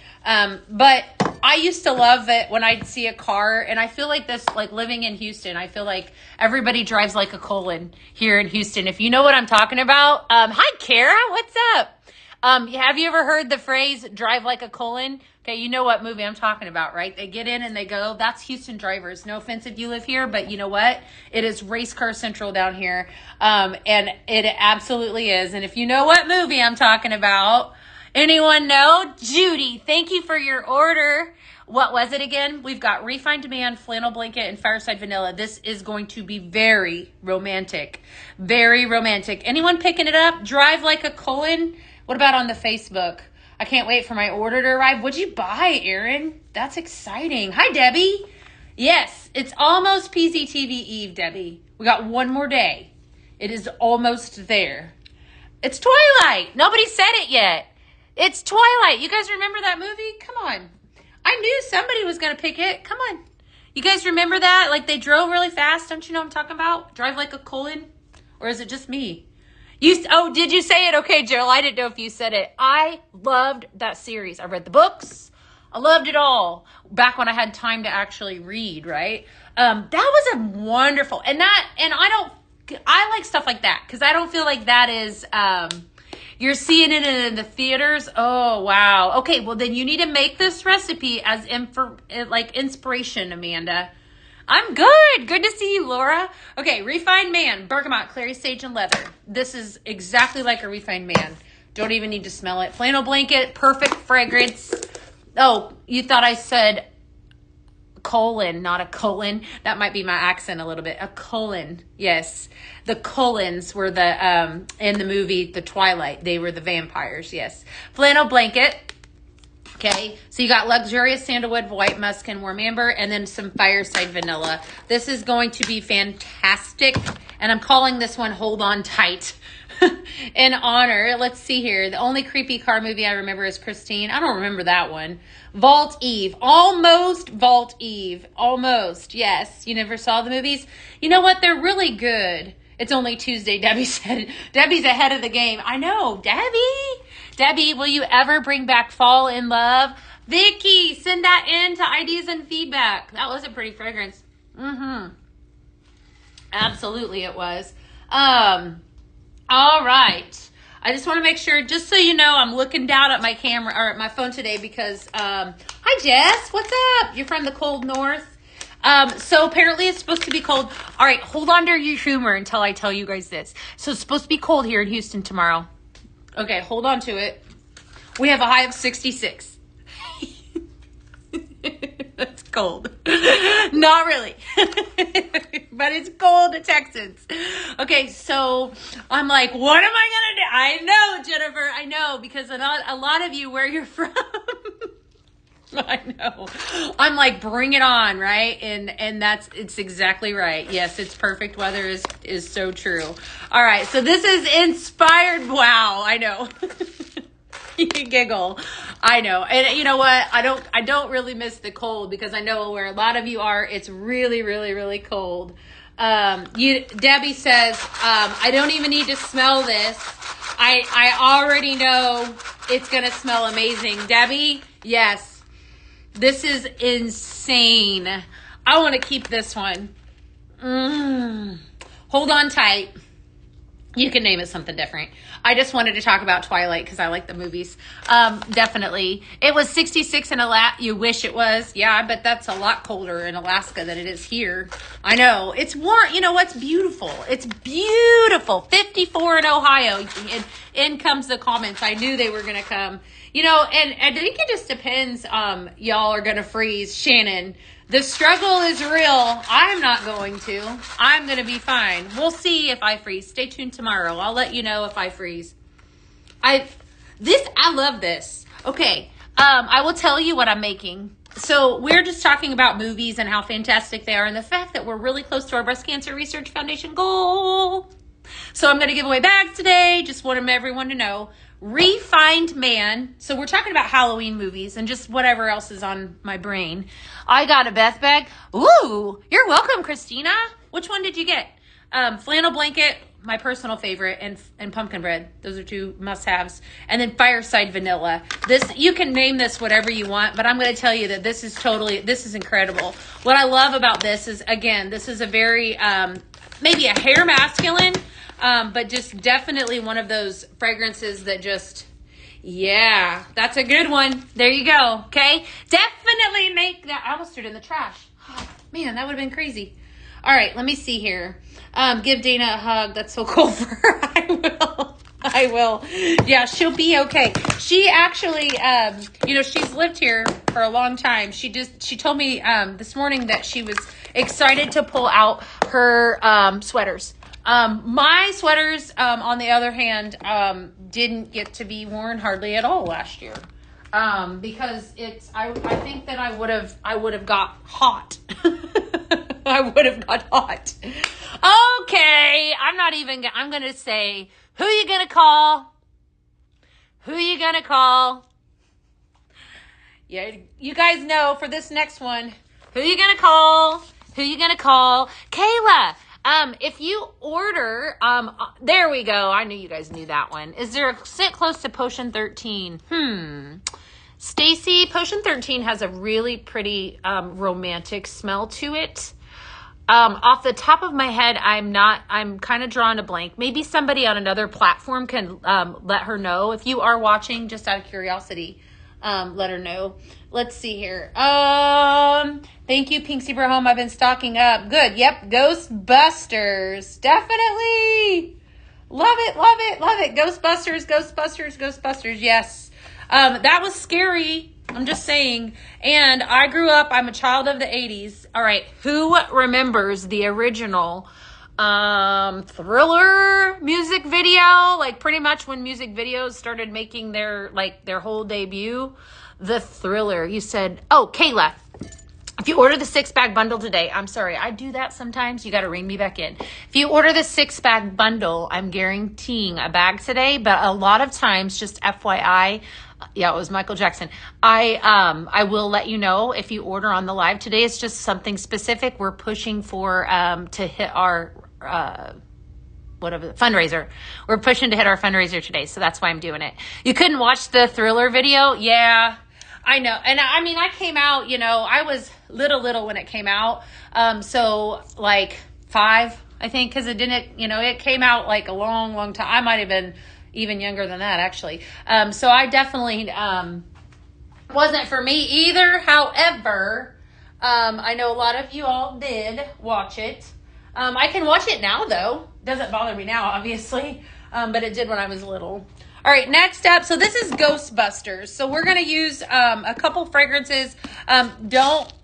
but I used to love it when I'd see a car, and I feel like this, like living in Houston, I feel like everybody drives like a Colin here in Houston. If you know what I'm talking about. Hi, Kara. What's up? Have you ever heard the phrase drive like a Colin? Okay, you know what movie I'm talking about, right? They get in and they go. That's Houston drivers. No offense if you live here, but you know what? It is race car central down here, and it absolutely is. And if you know what movie I'm talking about, anyone know? Judy, thank you for your order. What was it again? We've got Refined Man, Flannel Blanket, and Fireside Vanilla. This is going to be very romantic. Very romantic. Anyone picking it up? Drive like a Colin? What about on the Facebook? I can't wait for my order to arrive. What'd you buy, Erin? That's exciting. Hi, Debbie. Yes, it's almost PZTV Eve, Debbie. We got one more day. It is almost there. It's Twilight. Nobody said it yet. It's Twilight. You guys remember that movie? Come on. I knew somebody was going to pick it. Come on. You guys remember that? Like they drove really fast. Don't you know what I'm talking about? Drive like a Colin? Or is it just me? Did you say it? Okay, Jill. I didn't know if you said it. I loved that series. I read the books. I loved it all. Back when I had time to actually read, right? That was a wonderful, I like stuff like that because I don't feel like that is, you're seeing it in the theaters. Oh, wow. Okay, well then you need to make this recipe as inspiration, Amanda. I'm good. Good to see you, Laura. Okay, Refined Man, bergamot, clary sage, and leather. This is exactly like a Refined Man. Don't even need to smell it. Flannel blanket, perfect fragrance. Oh, you thought I said colon, not a colon. That might be my accent a little bit. A colon. Yes. The Cullens were the, in the movie, The Twilight. They were the vampires. Yes. Flannel blanket. Okay. So you got luxurious sandalwood, white musk, and warm amber, and then some fireside vanilla. This is going to be fantastic. And I'm calling this one Hold On Tight. In honor, let's see here. The only creepy car movie I remember is Christine. I don't remember that one. Vault Eve. Almost Vault Eve. Almost. Yes. You never saw the movies? You know what? They're really good. It's only Tuesday, Debbie said. Debbie's ahead of the game. I know. Debbie. Debbie, will you ever bring back Fall in Love? Vicky, send that in to ideas and feedback. That was a pretty fragrance. Absolutely it was. All right. I just want to make sure, just so you know, I'm looking down at my camera or at my phone today because, hi Jess, what's up? You're from the cold north. So apparently it's supposed to be cold. All right, hold on to your humor until I tell you guys this. So it's supposed to be cold here in Houston tomorrow. Okay, hold on to it. We have a high of 66. That's cold. Not really. But it's cold to Texans. Okay, so I'm like, what am I going to do? I know, Jennifer. I know, because a lot of you, where you're from. I know. I'm like, bring it on, right? And it's exactly right. Yes, it's perfect weather is so true. All right, so this is inspired. Wow, I know. You giggle. I know. And you know what? I don't really miss the cold because I know where a lot of you are, it's really, really, really cold. Debbie says, I don't even need to smell this. I already know it's going to smell amazing. Debbie, yes. This is insane. I want to keep this one. Hold on tight. You can name it something different. I just wanted to talk about Twilight because I like the movies. Definitely. It was 66 in Alaska. You wish it was. Yeah, I bet that's a lot colder in Alaska than it is here. I know. It's warm. You know what's beautiful? It's beautiful. 54 in Ohio. And in comes the comments. I knew they were going to come. You know, and I think it just depends. Y'all are going to freeze. Shannon, the struggle is real. I'm not going to. I'm going to be fine. We'll see if I freeze. Stay tuned tomorrow. I'll let you know if I freeze. I love this. Okay. I will tell you what I'm making. So we're just talking about movies and how fantastic they are and the fact that we're really close to our Breast Cancer Research Foundation goal. So I'm going to give away bags today. Just want everyone to know. Refined Man. So we're talking about Halloween movies and just whatever else is on my brain. I got a Beth bag. Ooh, you're welcome, Christina. Which one did you get? Flannel blanket, my personal favorite, and pumpkin bread. Those are two must-haves. And then fireside vanilla. This, you can name this whatever you want, but I'm going to tell you that this is incredible. What I love about this is, again, this is a very, maybe a hair masculine, but just definitely one of those fragrances that just, yeah, that's a good one. There you go. Okay. Definitely make that. I almost threw it in the trash. Oh, man, that would have been crazy. All right. Let me see here. Give Dana a hug. That's so cool for her. I will. Yeah, she'll be okay. She actually, she's lived here for a long time. She told me, this morning that she was excited to pull out her, sweaters. My sweaters, on the other hand, didn't get to be worn hardly at all last year. Because I think that I would have got hot. I would have got hot. Okay. I'm going to say, who you going to call? Who you going to call? Yeah, you guys know for this next one, who you going to call? Who you going to call? Kayla. If you order, there we go. I knew you guys knew that one. Is there a scent close to Potion 13? Stacy, Potion 13 has a really pretty, romantic smell to it. Off the top of my head, I'm kind of drawing a blank. Maybe somebody on another platform can, let her know if you are watching, just out of curiosity. let her know. Let's see here. Thank you, Pink Zebra Home. I've been stocking up. Good. Yep. Ghostbusters. Definitely. Love it. Love it. Love it. Ghostbusters. Ghostbusters. Ghostbusters. Yes. That was scary. I'm just saying. And I grew up, I'm a child of the 80s. All right. Who remembers the original Thriller music video? Like pretty much when music videos started making their whole debut. The Thriller. You said, oh, Kayla, if you order the 6-bag bundle today, I'm sorry, I do that sometimes. You got to ring me back in. If you order the 6-bag bundle, I'm guaranteeing a bag today. But a lot of times, just FYI, yeah, it was Michael Jackson. I will let you know if you order on the live today. It's just something specific. We're pushing for to hit our fundraiser. We're pushing to hit our fundraiser today, so that's why I'm doing it. You couldn't watch the Thriller video? Yeah, I know. And I mean, I came out, I was little when it came out. So like 5, I think, because it didn't, it came out like a long time. I might have been even younger than that, actually. So I definitely wasn't for me either. However, I know a lot of you all did watch it. I can watch it now, though. Doesn't bother me now, obviously. But it did when I was little. All right, next up. So this is Ghostbusters. So we're going to use a couple fragrances.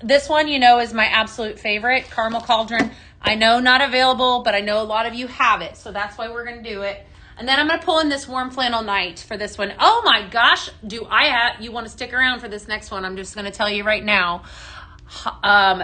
This one, is my absolute favorite, Caramel Cauldron. I know not available, but I know a lot of you have it. So that's why we're going to do it. And then I'm going to pull in this Warm Flannel Night for this one. Oh my gosh, you want to stick around for this next one? I'm just going to tell you right now.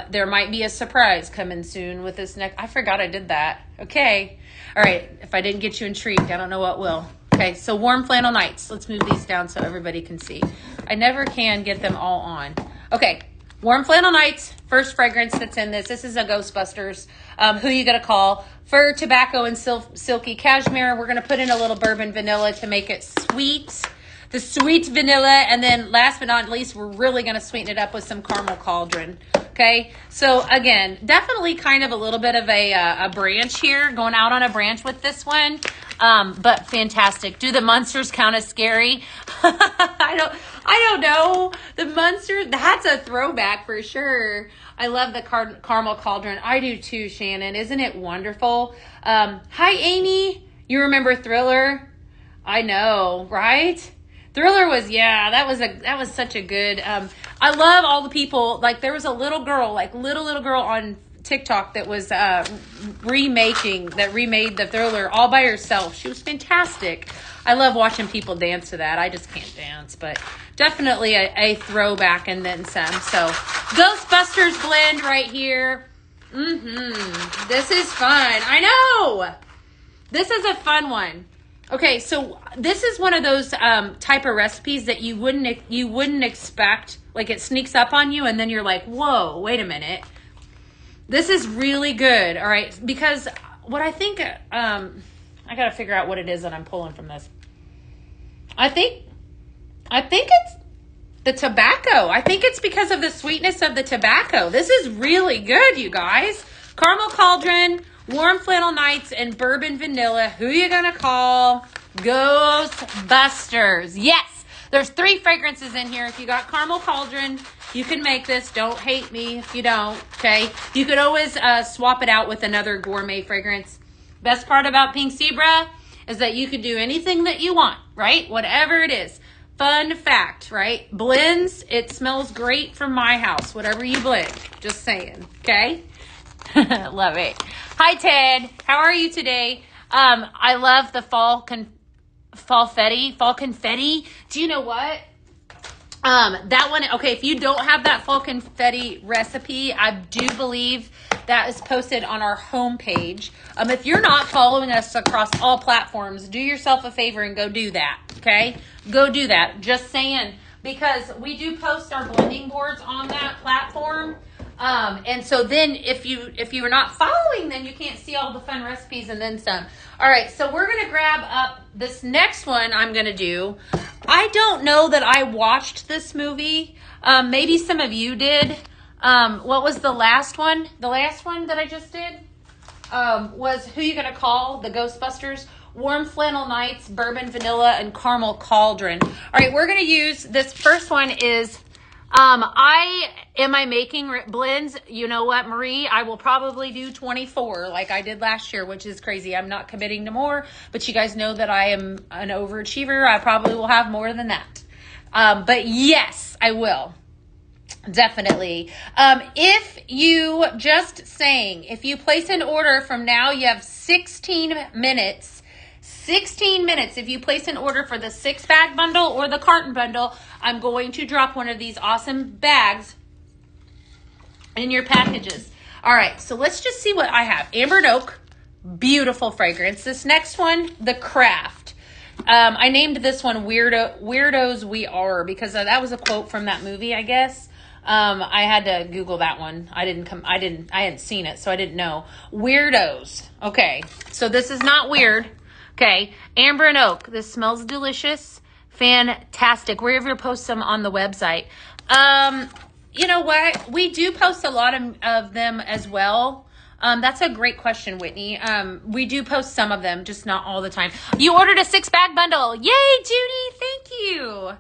There might be a surprise coming soon with this next. I forgot I did that. Okay. All right. If I didn't get you intrigued, I don't know what will. Okay. So Warm Flannel Nights. Let's move these down so everybody can see. I never can get them all on. Okay. Warm Flannel Nights. First fragrance that's in this. This is a Ghostbusters. Who you gonna call? Fur, tobacco, and silky cashmere. We're gonna put in a little bourbon vanilla to make it sweet. The sweet vanilla, and then last but not least, we're really going to sweeten it up with some Caramel Cauldron. Okay, so again, definitely kind of a little bit of a branch here, going out on a branch with this one, but fantastic. Do the monsters count as scary? I don't know. The monster, that's a throwback for sure. I love the Caramel Cauldron. I do too, Shannon. Isn't it wonderful? Hi, Amy. You remember Thriller? I know, right? Thriller was, that was such a good, I love all the people, like there was a little girl, little girl on TikTok that was remade the Thriller all by herself. She was fantastic. I love watching people dance to that. I just can't dance, but definitely a throwback and then some. So Ghostbusters blend right here. This is fun. I know. This is a fun one. Okay, so this is one of those type of recipes that you wouldn't expect. Like it sneaks up on you, and then you're like, "Whoa, wait a minute." This is really good. All right, because what I think, I got to figure out what it is that I'm pulling from this. I think it's the tobacco. I think it's because of the sweetness of the tobacco. This is really good, you guys. Caramel Cauldron, Warm Flannel Nights, and Bourbon Vanilla. Who you gonna call? Ghostbusters. Yes, there's 3 fragrances in here. If you got Caramel Cauldron, you can make this. Don't hate me if you don't, okay? You could always swap it out with another gourmet fragrance. Best part about Pink Zebra is that you could do anything that you want, right? Whatever it is. Fun fact, right? Blends, it smells great from my house, whatever you blend. Just saying, okay? Love it. Hi, Ted. How are you today? I love the fall confetti. Do you know what? That one, okay, if you don't have that fall confetti recipe, I do believe that is posted on our homepage. If you're not following us across all platforms, do yourself a favor and go do that, okay? Go do that. Just saying, because we do post our blending boards on that platform. And so then if you are not following, then you can't see all the fun recipes and then some. All right, so we're going to grab up this next one I'm going to do. I don't know that I watched this movie. Maybe some of you did. What was the last one? The last one that I just did was Who You Gonna Call? The Ghostbusters. Warm Flannel Nights, Bourbon Vanilla, and Caramel Cauldron. All right, we're going to use, this first one is, am I making blends? You know what, Marie? I will probably do 24 like I did last year, which is crazy. I'm not committing to more, but you guys know that I am an overachiever. I probably will have more than that. But yes, I will. Definitely. If you if you place an order from now, you have 16 minutes. 16 minutes. If you place an order for the 6-bag bundle or the carton bundle, I'm going to drop one of these awesome bags in your packages. All right, so let's just see what I have. Amber and Oak, beautiful fragrance. This next one, The Craft. I named this one Weirdos We Are because that was a quote from that movie, I guess. I had to Google that one. I hadn't seen it, so I didn't know. Weirdos. Okay, so this is not weird. Okay, Amber and Oak. This smells delicious. Fantastic. We're going to post some on the website. You know what? We do post a lot of them as well. That's a great question, Whitney. We do post some of them, just not all the time. You ordered a 6-bag bundle. Yay, Judy. Thank you.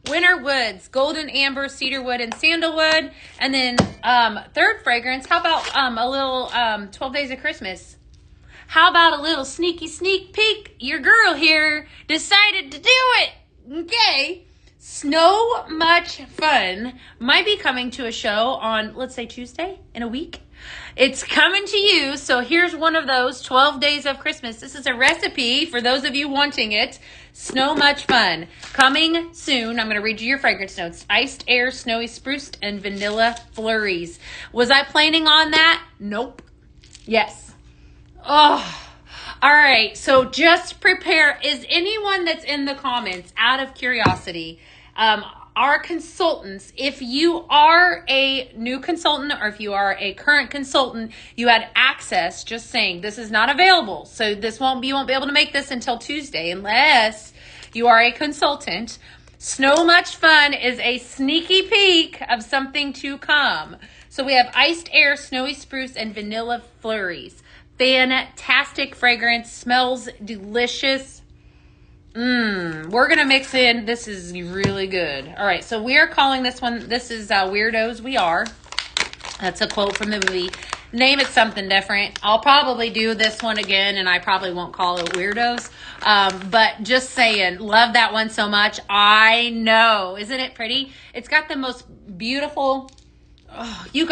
Winter Woods, Golden Amber, Cedarwood, and Sandalwood. And then third fragrance, how about a little 12 Days of Christmas? How about a little sneak peek? Your girl here decided to do it. Okay. So Much Fun might be coming to a show on, let's say, Tuesday in a week. It's coming to you. So here's one of those 12 Days of Christmas. This is a recipe for those of you wanting it. So Much Fun. Coming soon. I'm going to read you your fragrance notes. Iced Air, Snowy Spruce, and Vanilla Flurries. Was I planning on that? Nope. Yes. Oh, all right. So just prepare. Is anyone that's in the comments, out of curiosity, our consultants, if you are a new consultant or if you are a current consultant, you had access, just saying this is not available. So you won't be able to make this until Tuesday unless you are a consultant. So Much Fun is a sneaky peek of something to come. So we have Iced Air, Snowy Spruce, and Vanilla Flurries. Fantastic fragrance, smells delicious. We're going to mix in, this is really good. All right, so we are calling this one, this is Weirdos We Are. That's a quote from the movie. Name it something different. I'll probably do this one again, and I probably won't call it Weirdos. But just saying, love that one so much. I know. Isn't it pretty? It's got the most beautiful... Oh, you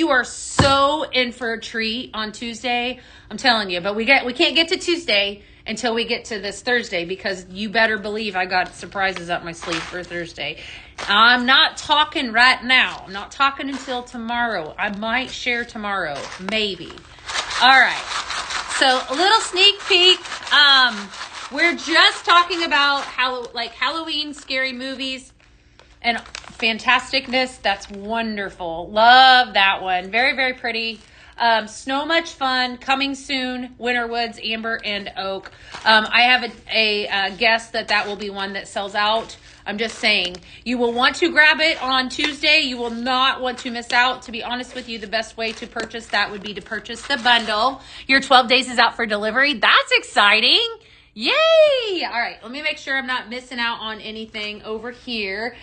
are so in for a treat on Tuesday. I'm telling you, but we can't get to Tuesday until we get to this Thursday because you better believe I got surprises up my sleeve for Thursday. I'm not talking right now. I'm not talking until tomorrow. I might share tomorrow, maybe. All right. So a little sneak peek. We're just talking about Halloween scary movies. And fantasticness, that's wonderful. Love that one. Very, very pretty. So Much Fun, coming soon. Winter Woods, Amber, and Oak. I have a guess that will be one that sells out. I'm just saying. You will want to grab it on Tuesday. You will not want to miss out. To be honest with you, the best way to purchase that would be to purchase the bundle. Your 12 days is out for delivery. That's exciting. Yay! All right, let me make sure I'm not missing out on anything over here.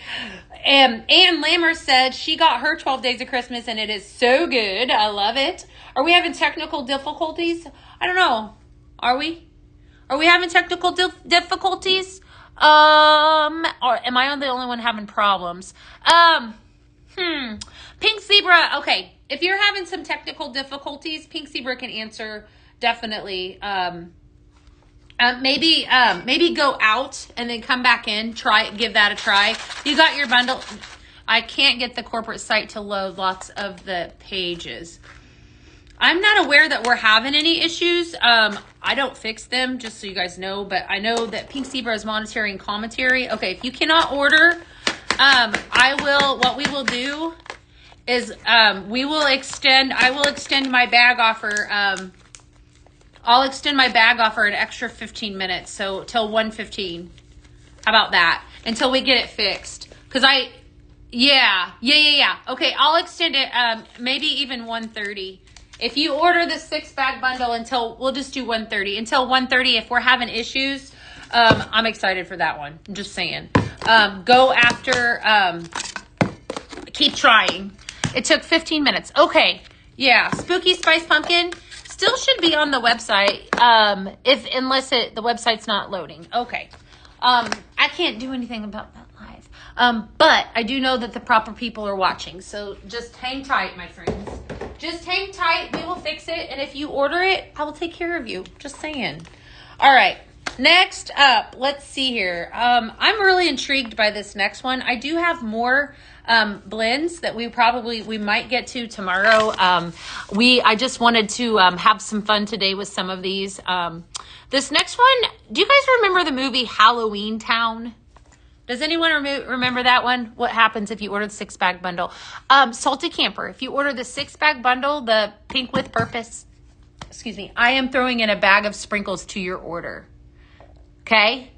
Ann Lammer said she got her 12 Days of Christmas, and it is so good. I love it. Are we having technical difficulties? I don't know. Are we? Are we having technical difficulties? Or am I the only one having problems? Pink Zebra. Okay, if you're having some technical difficulties, Pink Zebra can answer definitely. Maybe go out and then come back in. Give that a try. You got your bundle. I can't get the corporate site to load lots of the pages. I'm not aware that we're having any issues. I don't fix them, just so you guys know, but I know that Pink Zebra is monitoring commentary. Okay, if you cannot order, what we will do is I will extend my bag offer. I'll extend my bag offer an extra 15 minutes, so till 1:15. How about that? Until we get it fixed. Yeah. Okay, I'll extend it maybe even 1:30 If you order the 6-bag bundle until, we'll just do 1:30. Until 1:30, if we're having issues, I'm excited for that one. I'm just saying. Go after, keep trying. It took 15 minutes. Okay. Yeah. Spooky Spice Pumpkin still should be on the website. Unless the website's not loading. Okay. I can't do anything about that live. But I do know that the proper people are watching. So just hang tight, my friends. Just hang tight. We will fix it. And if you order it, I will take care of you. Just saying. All right. Next up, let's see here. I'm really intrigued by this next one. I do have more blends that we might get to tomorrow. I just wanted to have some fun today with some of these. This next one, do you guys remember the movie Halloween Town? Does anyone remember that one? What happens if you order the 6-bag bundle? Salty Camper, if you order the 6-bag bundle, the pink with purpose, I am throwing in a bag of sprinkles to your order. Okay?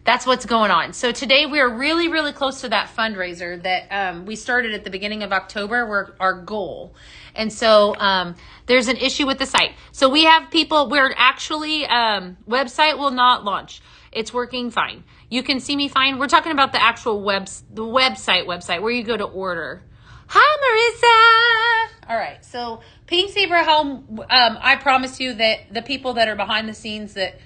That's what's going on. So today we are really, really close to that fundraiser that we started at the beginning of October, our goal. And so there's an issue with the site. So we have people, we're actually, website will not launch. It's working fine. You can see me fine. We're talking about the actual website where you go to order. Hi, Marissa. All right. So Pink Zebra Home, I promise you that the people that are behind the scenes that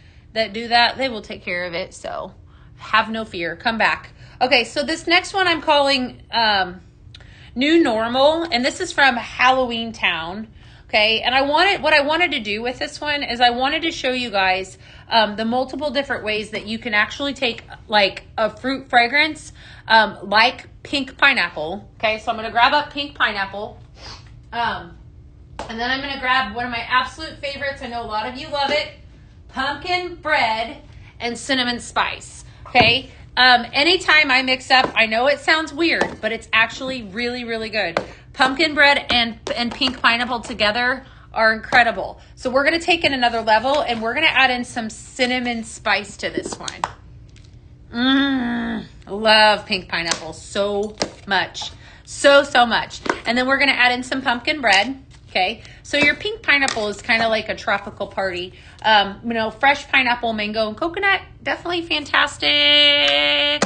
do that, they will take care of it. So have no fear. Come back. Okay. So this next one I'm calling, New Normal. And this is from Halloween Town. Okay. And what I wanted to do with this one is I wanted to show you guys the multiple different ways that you can actually take like a fruit fragrance, like pink pineapple. Okay. So I'm going to grab up pink pineapple. And then I'm going to grab one of my absolute favorites. I know a lot of you love it. Pumpkin bread and cinnamon spice. Okay. Anytime I mix up, I know it sounds weird, but it's actually really, really good. Pumpkin bread and pink pineapple together are incredible. So we're going to take it another level and we're going to add in some cinnamon spice to this one. Love pink pineapple so much. So much. And then we're going to add in some pumpkin bread. Okay. So your pink pineapple is kind of like a tropical party. Fresh pineapple, mango, and coconut. Definitely fantastic.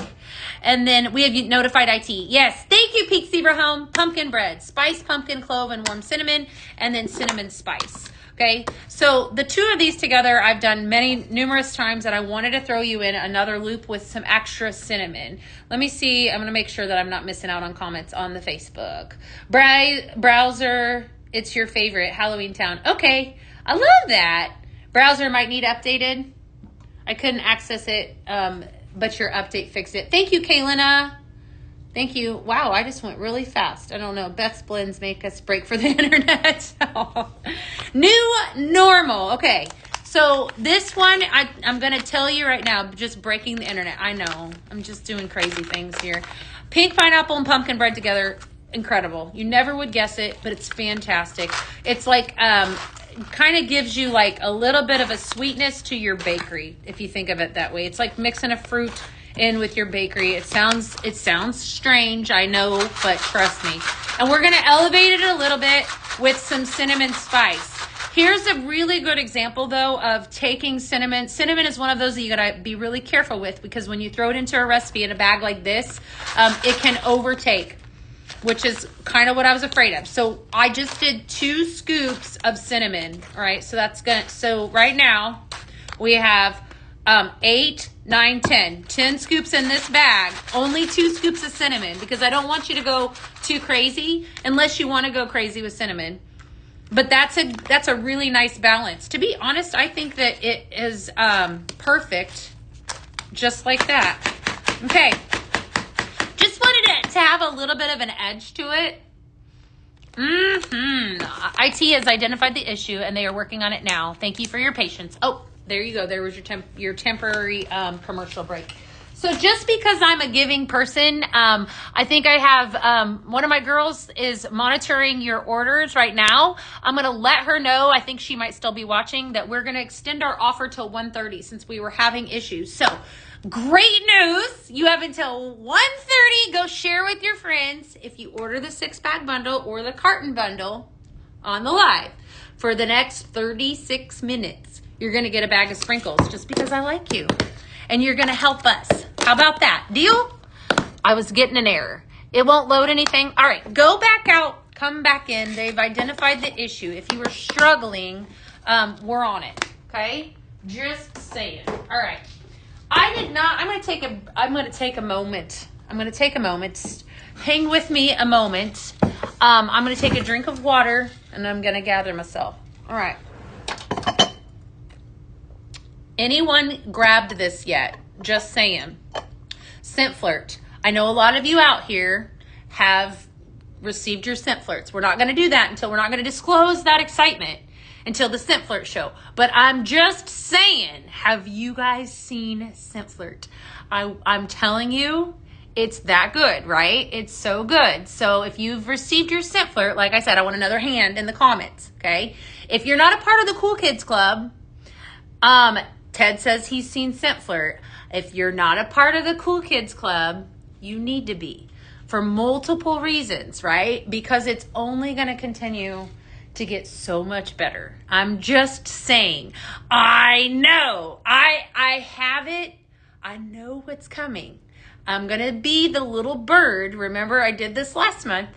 And then we have notified IT. Yes, thank you, Pink Zebra Home. Pumpkin bread, spice, pumpkin, clove, and warm cinnamon, and then cinnamon spice. Okay, so the two of these together I've done numerous times, and I wanted to throw you in another loop with some extra cinnamon. Let me see. I'm going to make sure that I'm not missing out on comments on the Facebook. Browser, it's your favorite, Halloween Town. Okay, I love that. Browser might need updated. I couldn't access it, but your update fixed it. Thank you, Kaylina. Thank you. Wow, I just went really fast. I don't know. Beth's blends make us break for the internet. New Normal. Okay, so this one, I'm going to tell you right now, just breaking the internet. I know. I'm just doing crazy things here. Pink pineapple and pumpkin bread together, incredible. You never would guess it, but it's fantastic. It's like... kind of gives you like a little bit of a sweetness to your bakery, if you think of it that way. It's like mixing a fruit in with your bakery. It sounds strange, I know, but trust me. And we're going to elevate it a little bit with some cinnamon spice. Here's a really good example, though, of taking cinnamon. Cinnamon is one of those that you got to be really careful with, because when you throw it into a recipe in a bag like this, it can overtake, which is kind of what I was afraid of. So I just did 2 scoops of cinnamon. All right. So that's good. So right now we have 8, 9, 10 scoops in this bag, only 2 scoops of cinnamon, because I don't want you to go too crazy unless you want to go crazy with cinnamon. But that's a really nice balance. To be honest, I think that it is perfect just like that. Okay. Just wanted to have a little bit of an edge to it. IT has identified the issue and they are working on it now. Thank you for your patience. Oh, there you go. There was your temporary commercial break. So just because I'm a giving person, I think I have one of my girls is monitoring your orders right now. I'm going to let her know, I think she might still be watching, that we're going to extend our offer till 1:30 since we were having issues. So great news. You have until 1:30. Go share with your friends. If you order the 6-pack bundle or the carton bundle, on the live for the next 36 minutes. You're going to get a bag of sprinkles just because I like you. And you're going to help us. How about that? Deal? I was getting an error. It won't load anything. All right, go back out, come back in. They've identified the issue. If you were struggling, we're on it, okay? Just saying. All right. I'm going to take a moment. Hang with me a moment. I'm going to take a drink of water, and I'm going to gather myself. All right. Anyone grabbed this yet? Just saying. Scent Flirt. I know a lot of you out here have received your Scent Flirts. We're not going to do that until we're not going to disclose that excitement until the Scent Flirt show. But I'm just saying, have you guys seen Scent Flirt? I'm telling you, it's that good, right? It's so good. So if you've received your Scent Flirt, like I said, I want another hand in the comments, okay? If you're not a part of the Cool Kids Club, Ted says he's seen Scent Flirt. If you're not a part of the Cool Kids Club, you need to be for multiple reasons, right? Because it's only going to continue to get so much better. I'm just saying, I know, I have it. I know what's coming. I'm going to be the little bird. Remember, I did this last month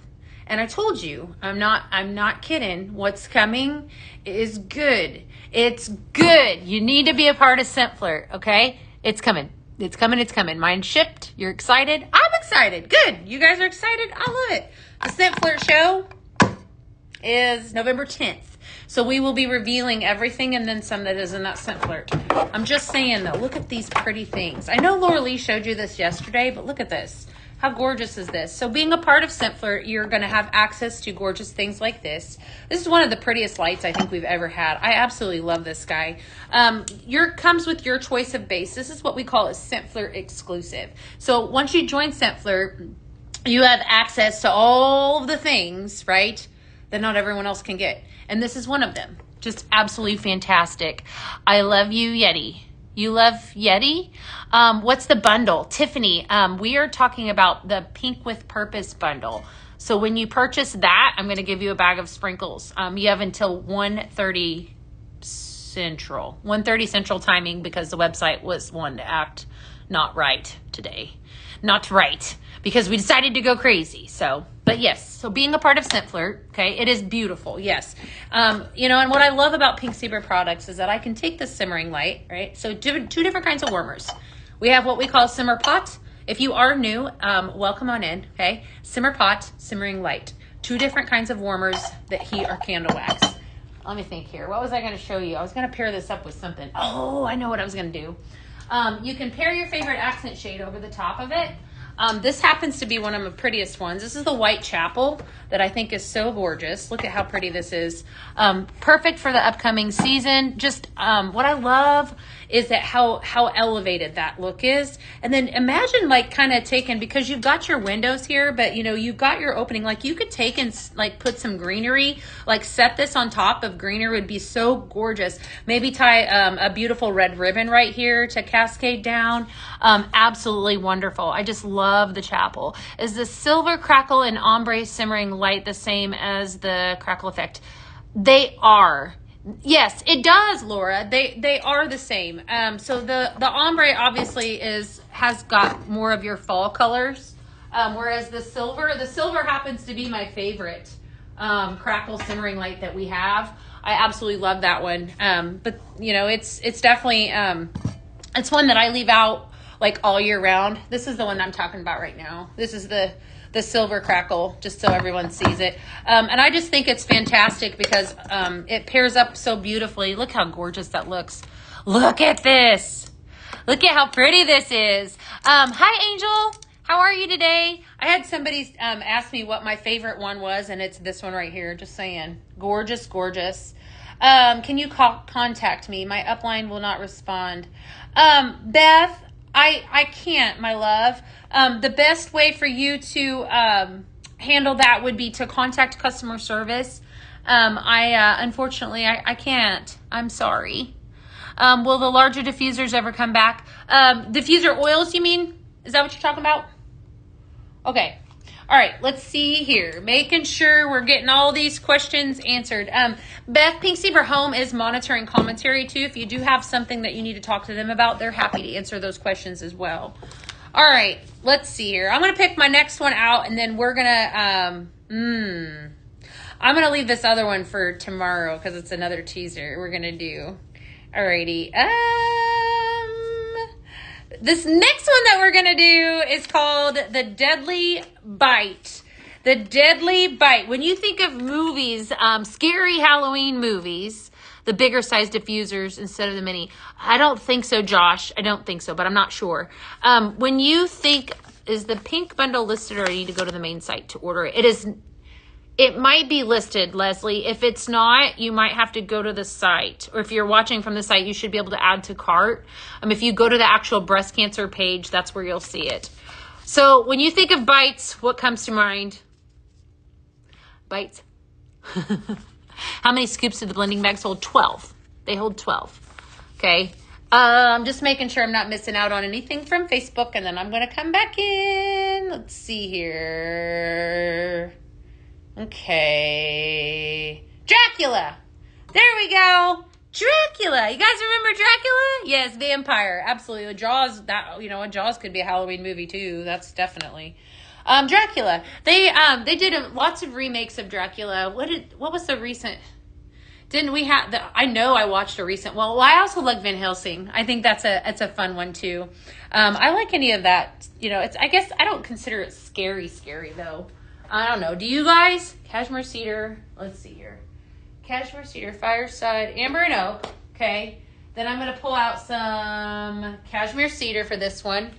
and I told you, I'm not kidding. What's coming is good. It's good. You need to be a part of Scent Flirt, okay? It's coming. It's coming. It's coming. Mine shipped. You're excited. I'm excited. Good. You guys are excited. I love it. The Scent Flirt show is November 10th. So we will be revealing everything and then some that is in that Scent Flirt. I'm just saying though, look at these pretty things. I know Laura Lee showed you this yesterday, but look at this. How gorgeous is this? So being a part of Scent Flirt, you're going to have access to gorgeous things like this. This is one of the prettiest lights I think we've ever had. I absolutely love this guy. Comes with your choice of base. This is what we call a Scent Flirt exclusive. So once you join Scent Flirt, you have access to all of the things, right, that not everyone else can get. And this is one of them. Just absolutely fantastic. I love you, Yeti. You love Yeti? What's the bundle? Tiffany, we are talking about the Pink with Purpose bundle. So when you purchase that, I'm going to give you a bag of sprinkles. You have until 1:30 Central timing because the website was one to act not right today. Not right because we decided to go crazy. So, but yes, so being a part of Scent Flirt, okay, it is beautiful. Yes. And what I love about Pink Zebra products is that I can take the simmering light, right? So two different kinds of warmers. We have what we call simmer pot. If you are new, welcome on in, okay? Simmer pot, simmering light. Two different kinds of warmers that heat our candle wax. Let me think here. What was I going to show you? I was going to pair this up with something. Oh, I know what I was going to do. You can pair your favorite accent shade over the top of it. This happens to be one of my prettiest ones. This is the White Chapel that I think is so gorgeous. Look at how pretty this is. Perfect for the upcoming season. Just what I love is that how elevated that look is. And then imagine like kind of taking, because you've got your windows here, but you've got your opening, like you could take and like put some greenery, like set this on top of greenery would be so gorgeous. Maybe tie a beautiful red ribbon right here to cascade down. Absolutely wonderful. I just love the chapel. Is the silver crackle and ombre simmering light the same as the crackle effect? They are. Yes, it does, Laura. They are the same. So the ombre obviously has got more of your fall colors, whereas the silver happens to be my favorite crackle simmering light that we have. I absolutely love that one. But it's definitely it's one that I leave out like all year round. This is the one I'm talking about right now. This is the silver crackle, just so everyone sees it. And I just think it's fantastic because it pairs up so beautifully. Look how gorgeous that looks. Look at this. Look at how pretty this is. Hi, Angel. How are you today? I had somebody ask me what my favorite one was, and it's this one right here. Just saying. Gorgeous, gorgeous. Can you contact me? My upline will not respond. Beth, I can't, my love. The best way for you to handle that would be to contact customer service. Unfortunately, I can't. I'm sorry. Will the larger diffusers ever come back? Diffuser oils, you mean? Is that what you're talking about? Okay. All right, let's see here. Making sure we're getting all these questions answered. Beth, Pink Zebra Home is monitoring commentary too. If you do have something that you need to talk to them about, they're happy to answer those questions as well. All right, let's see here. I'm going to pick my next one out, and then we're going to, I'm going to leave this other one for tomorrow because it's another teaser we're going to do. All righty. This next one that we're going to do is called The Deadly Bite. The Deadly Bite. When you think of movies, scary Halloween movies, the bigger size diffusers instead of the mini. I don't think so, Josh. I don't think so, but I'm not sure. When you think, is the pink bundle listed, or I need to go to the main site to order it? It is. It might be listed, Leslie. If it's not, you might have to go to the site. Or if you're watching from the site, you should be able to add to cart. If you go to the actual breast cancer page, that's where you'll see it. So when you think of bites, what comes to mind? Bites. How many scoops did the blending bags hold? 12. They hold 12. Okay. I'm just making sure I'm not missing out on anything from Facebook, and then I'm going to come back in. Let's see here. Okay. Dracula. There we go. Dracula. You guys remember Dracula? Yes, vampire. Absolutely. Jaws, Jaws could be a Halloween movie too. That's definitely. Dracula. They did lots of remakes of Dracula. What was the recent? Didn't we have I know I watched a recent. Well, I also like Van Helsing. I think it's a fun one too. I like any of that. I guess I don't consider it scary though. I don't know. Do you guys? Cashmere Cedar. Let's see here. Cashmere Cedar, Fireside, Amber and Oak. Okay. Then I'm going to pull out some Cashmere Cedar for this one.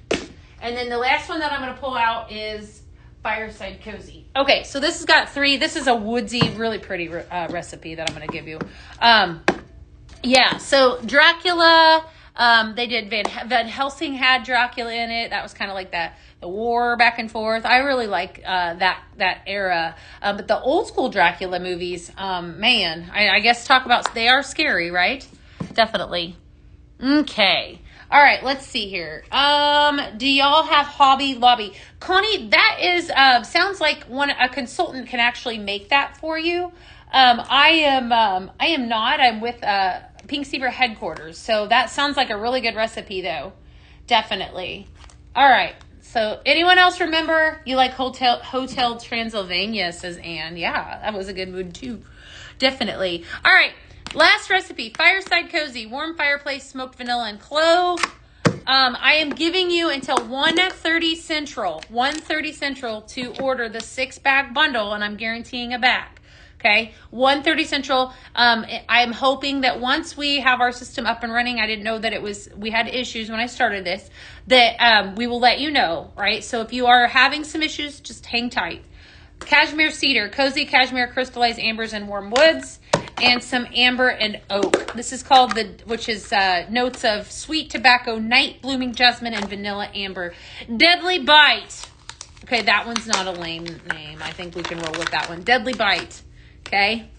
And then the last one that I'm going to pull out is Fireside Cozy. Okay. So this has got 3. This is a woodsy, really pretty recipe that I'm going to give you. Yeah. So Dracula, they did Van Helsing had Dracula in it. That was kind of like the war back and forth. I really like that era. But the old school Dracula movies, man, I guess they are scary, right? Definitely. Okay. All right, let's see here. Do y'all have Hobby Lobby? Connie, that is sounds like a consultant can actually make that for you. I am not. I'm with Pink Zebra headquarters. So that sounds like a really good recipe though. Definitely. All right. So anyone else remember you like Hotel Transylvania, says Anne. Yeah, that was a good mood too. Definitely. All right. Last recipe, Fireside Cozy, warm fireplace, smoked vanilla and clove. I am giving you until 1:30 Central to order the 6-bag bundle, and I'm guaranteeing a bag. Okay, 1:30 Central. I'm hoping that once we have our system up and running, I didn't know that we had issues when I started this, that we will let you know, right? So if you are having some issues, just hang tight. Cashmere Cedar, Cozy Cashmere, Crystallized Ambers and Warm Woods, and some Amber and Oak. This is called which is notes of sweet tobacco, night blooming jasmine, and vanilla amber. Deadly Bite. Okay, that one's not a lame name. I think we can roll with that one. Deadly Bite. Okay.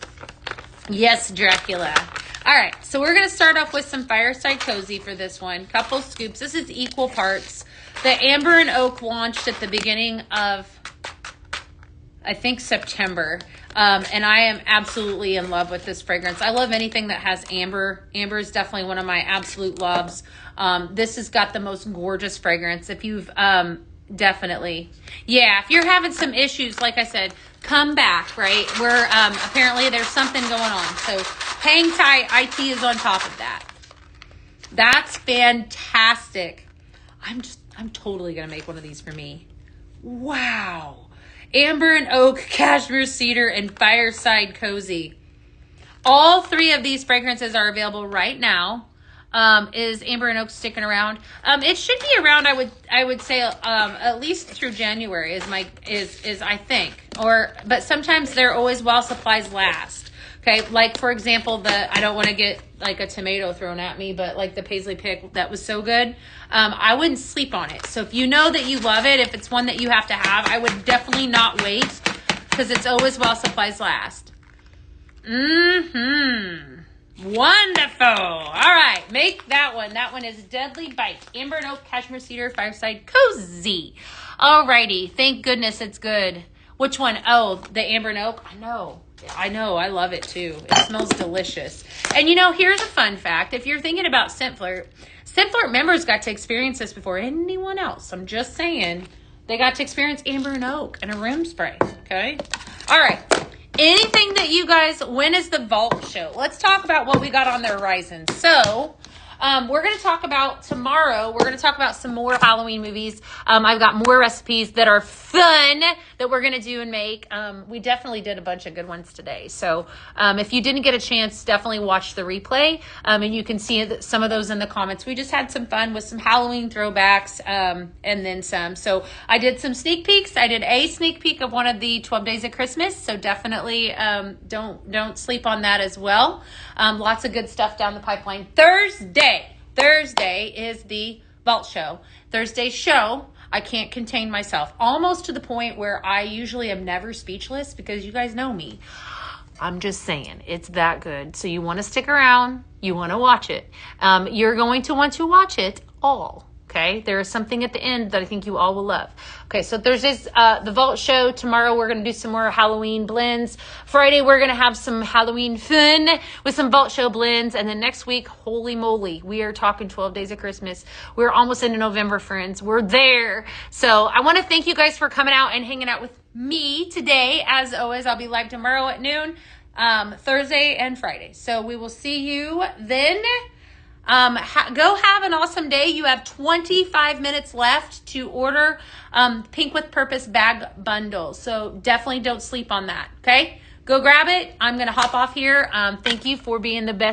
Yes, Dracula. All right. So we're going to start off with some Fireside Cozy for this one. Couple scoops. This is equal parts. The Amber and Oak launched at the beginning of, I think, September. And I am absolutely in love with this fragrance. I love anything that has amber. Amber is definitely one of my absolute loves. This has got the most gorgeous fragrance. If you've, definitely. Yeah, if you're having some issues, like I said, come back, right? We're, apparently there's something going on. So hang tight. IT is on top of that. That's fantastic. I'm totally going to make one of these for me. Wow. Amber and Oak, Cashmere Cedar, and Fireside Cozy. All 3 of these fragrances are available right now. Is Amber and Oak sticking around? It should be around. I would say at least through January is I think. But sometimes they're always while supplies last. Okay, like for example, I don't want to get like a tomato thrown at me, but like the Paisley Pick that was so good, I wouldn't sleep on it. So if you know that you love it, if it's one that you have to have, I would definitely not wait because it's always while supplies last. Wonderful. All right, make that one. That one is Deadly Bite. Amber and Oak, Cashmere Cedar, Fireside Cozy. Alrighty. Thank goodness it's good. Which one? Oh, the amber and oak. I know. I love it too. It smells delicious. And you know, here's a fun fact. If you're thinking about Scent Flirt members got to experience this before anyone else. I'm just saying. They got to experience amber and oak in a room spray. Okay. All right. Anything that you guys, when is the vault show? Let's talk about what we got on the horizon. So, we're going to talk about tomorrow. We're going to talk about some more Halloween movies. I've got more recipes that are fun that we're going to do and make. We definitely did a bunch of good ones today. So if you didn't get a chance, definitely watch the replay. And you can see some of those in the comments. We just had some fun with some Halloween throwbacks and then some. So I did some sneak peeks. I did a sneak peek of one of the 12 Days of Christmas. So definitely don't sleep on that as well. Lots of good stuff down the pipeline. Thursday is the vault show. Thursday's show, I can't contain myself. Almost to the point where I usually am never speechless because you guys know me. I'm just saying, it's that good. So you want to stick around. You want to watch it. You're going to want to watch it all. Okay, there is something at the end that I think you all will love. Okay, so Thursday's the Vault Show. Tomorrow we're going to do some more Halloween blends. Friday we're going to have some Halloween fun with some Vault Show blends. And then next week, holy moly, we are talking 12 Days of Christmas. We're almost into November, friends. We're there. So I want to thank you guys for coming out and hanging out with me today. As always, I'll be live tomorrow at noon, Thursday and Friday. So we will see you then. Go have an awesome day. You have 25 minutes left to order Pink with Purpose bag bundle. So definitely don't sleep on that. Okay, go grab it. I'm going to hop off here. Thank you for being the best.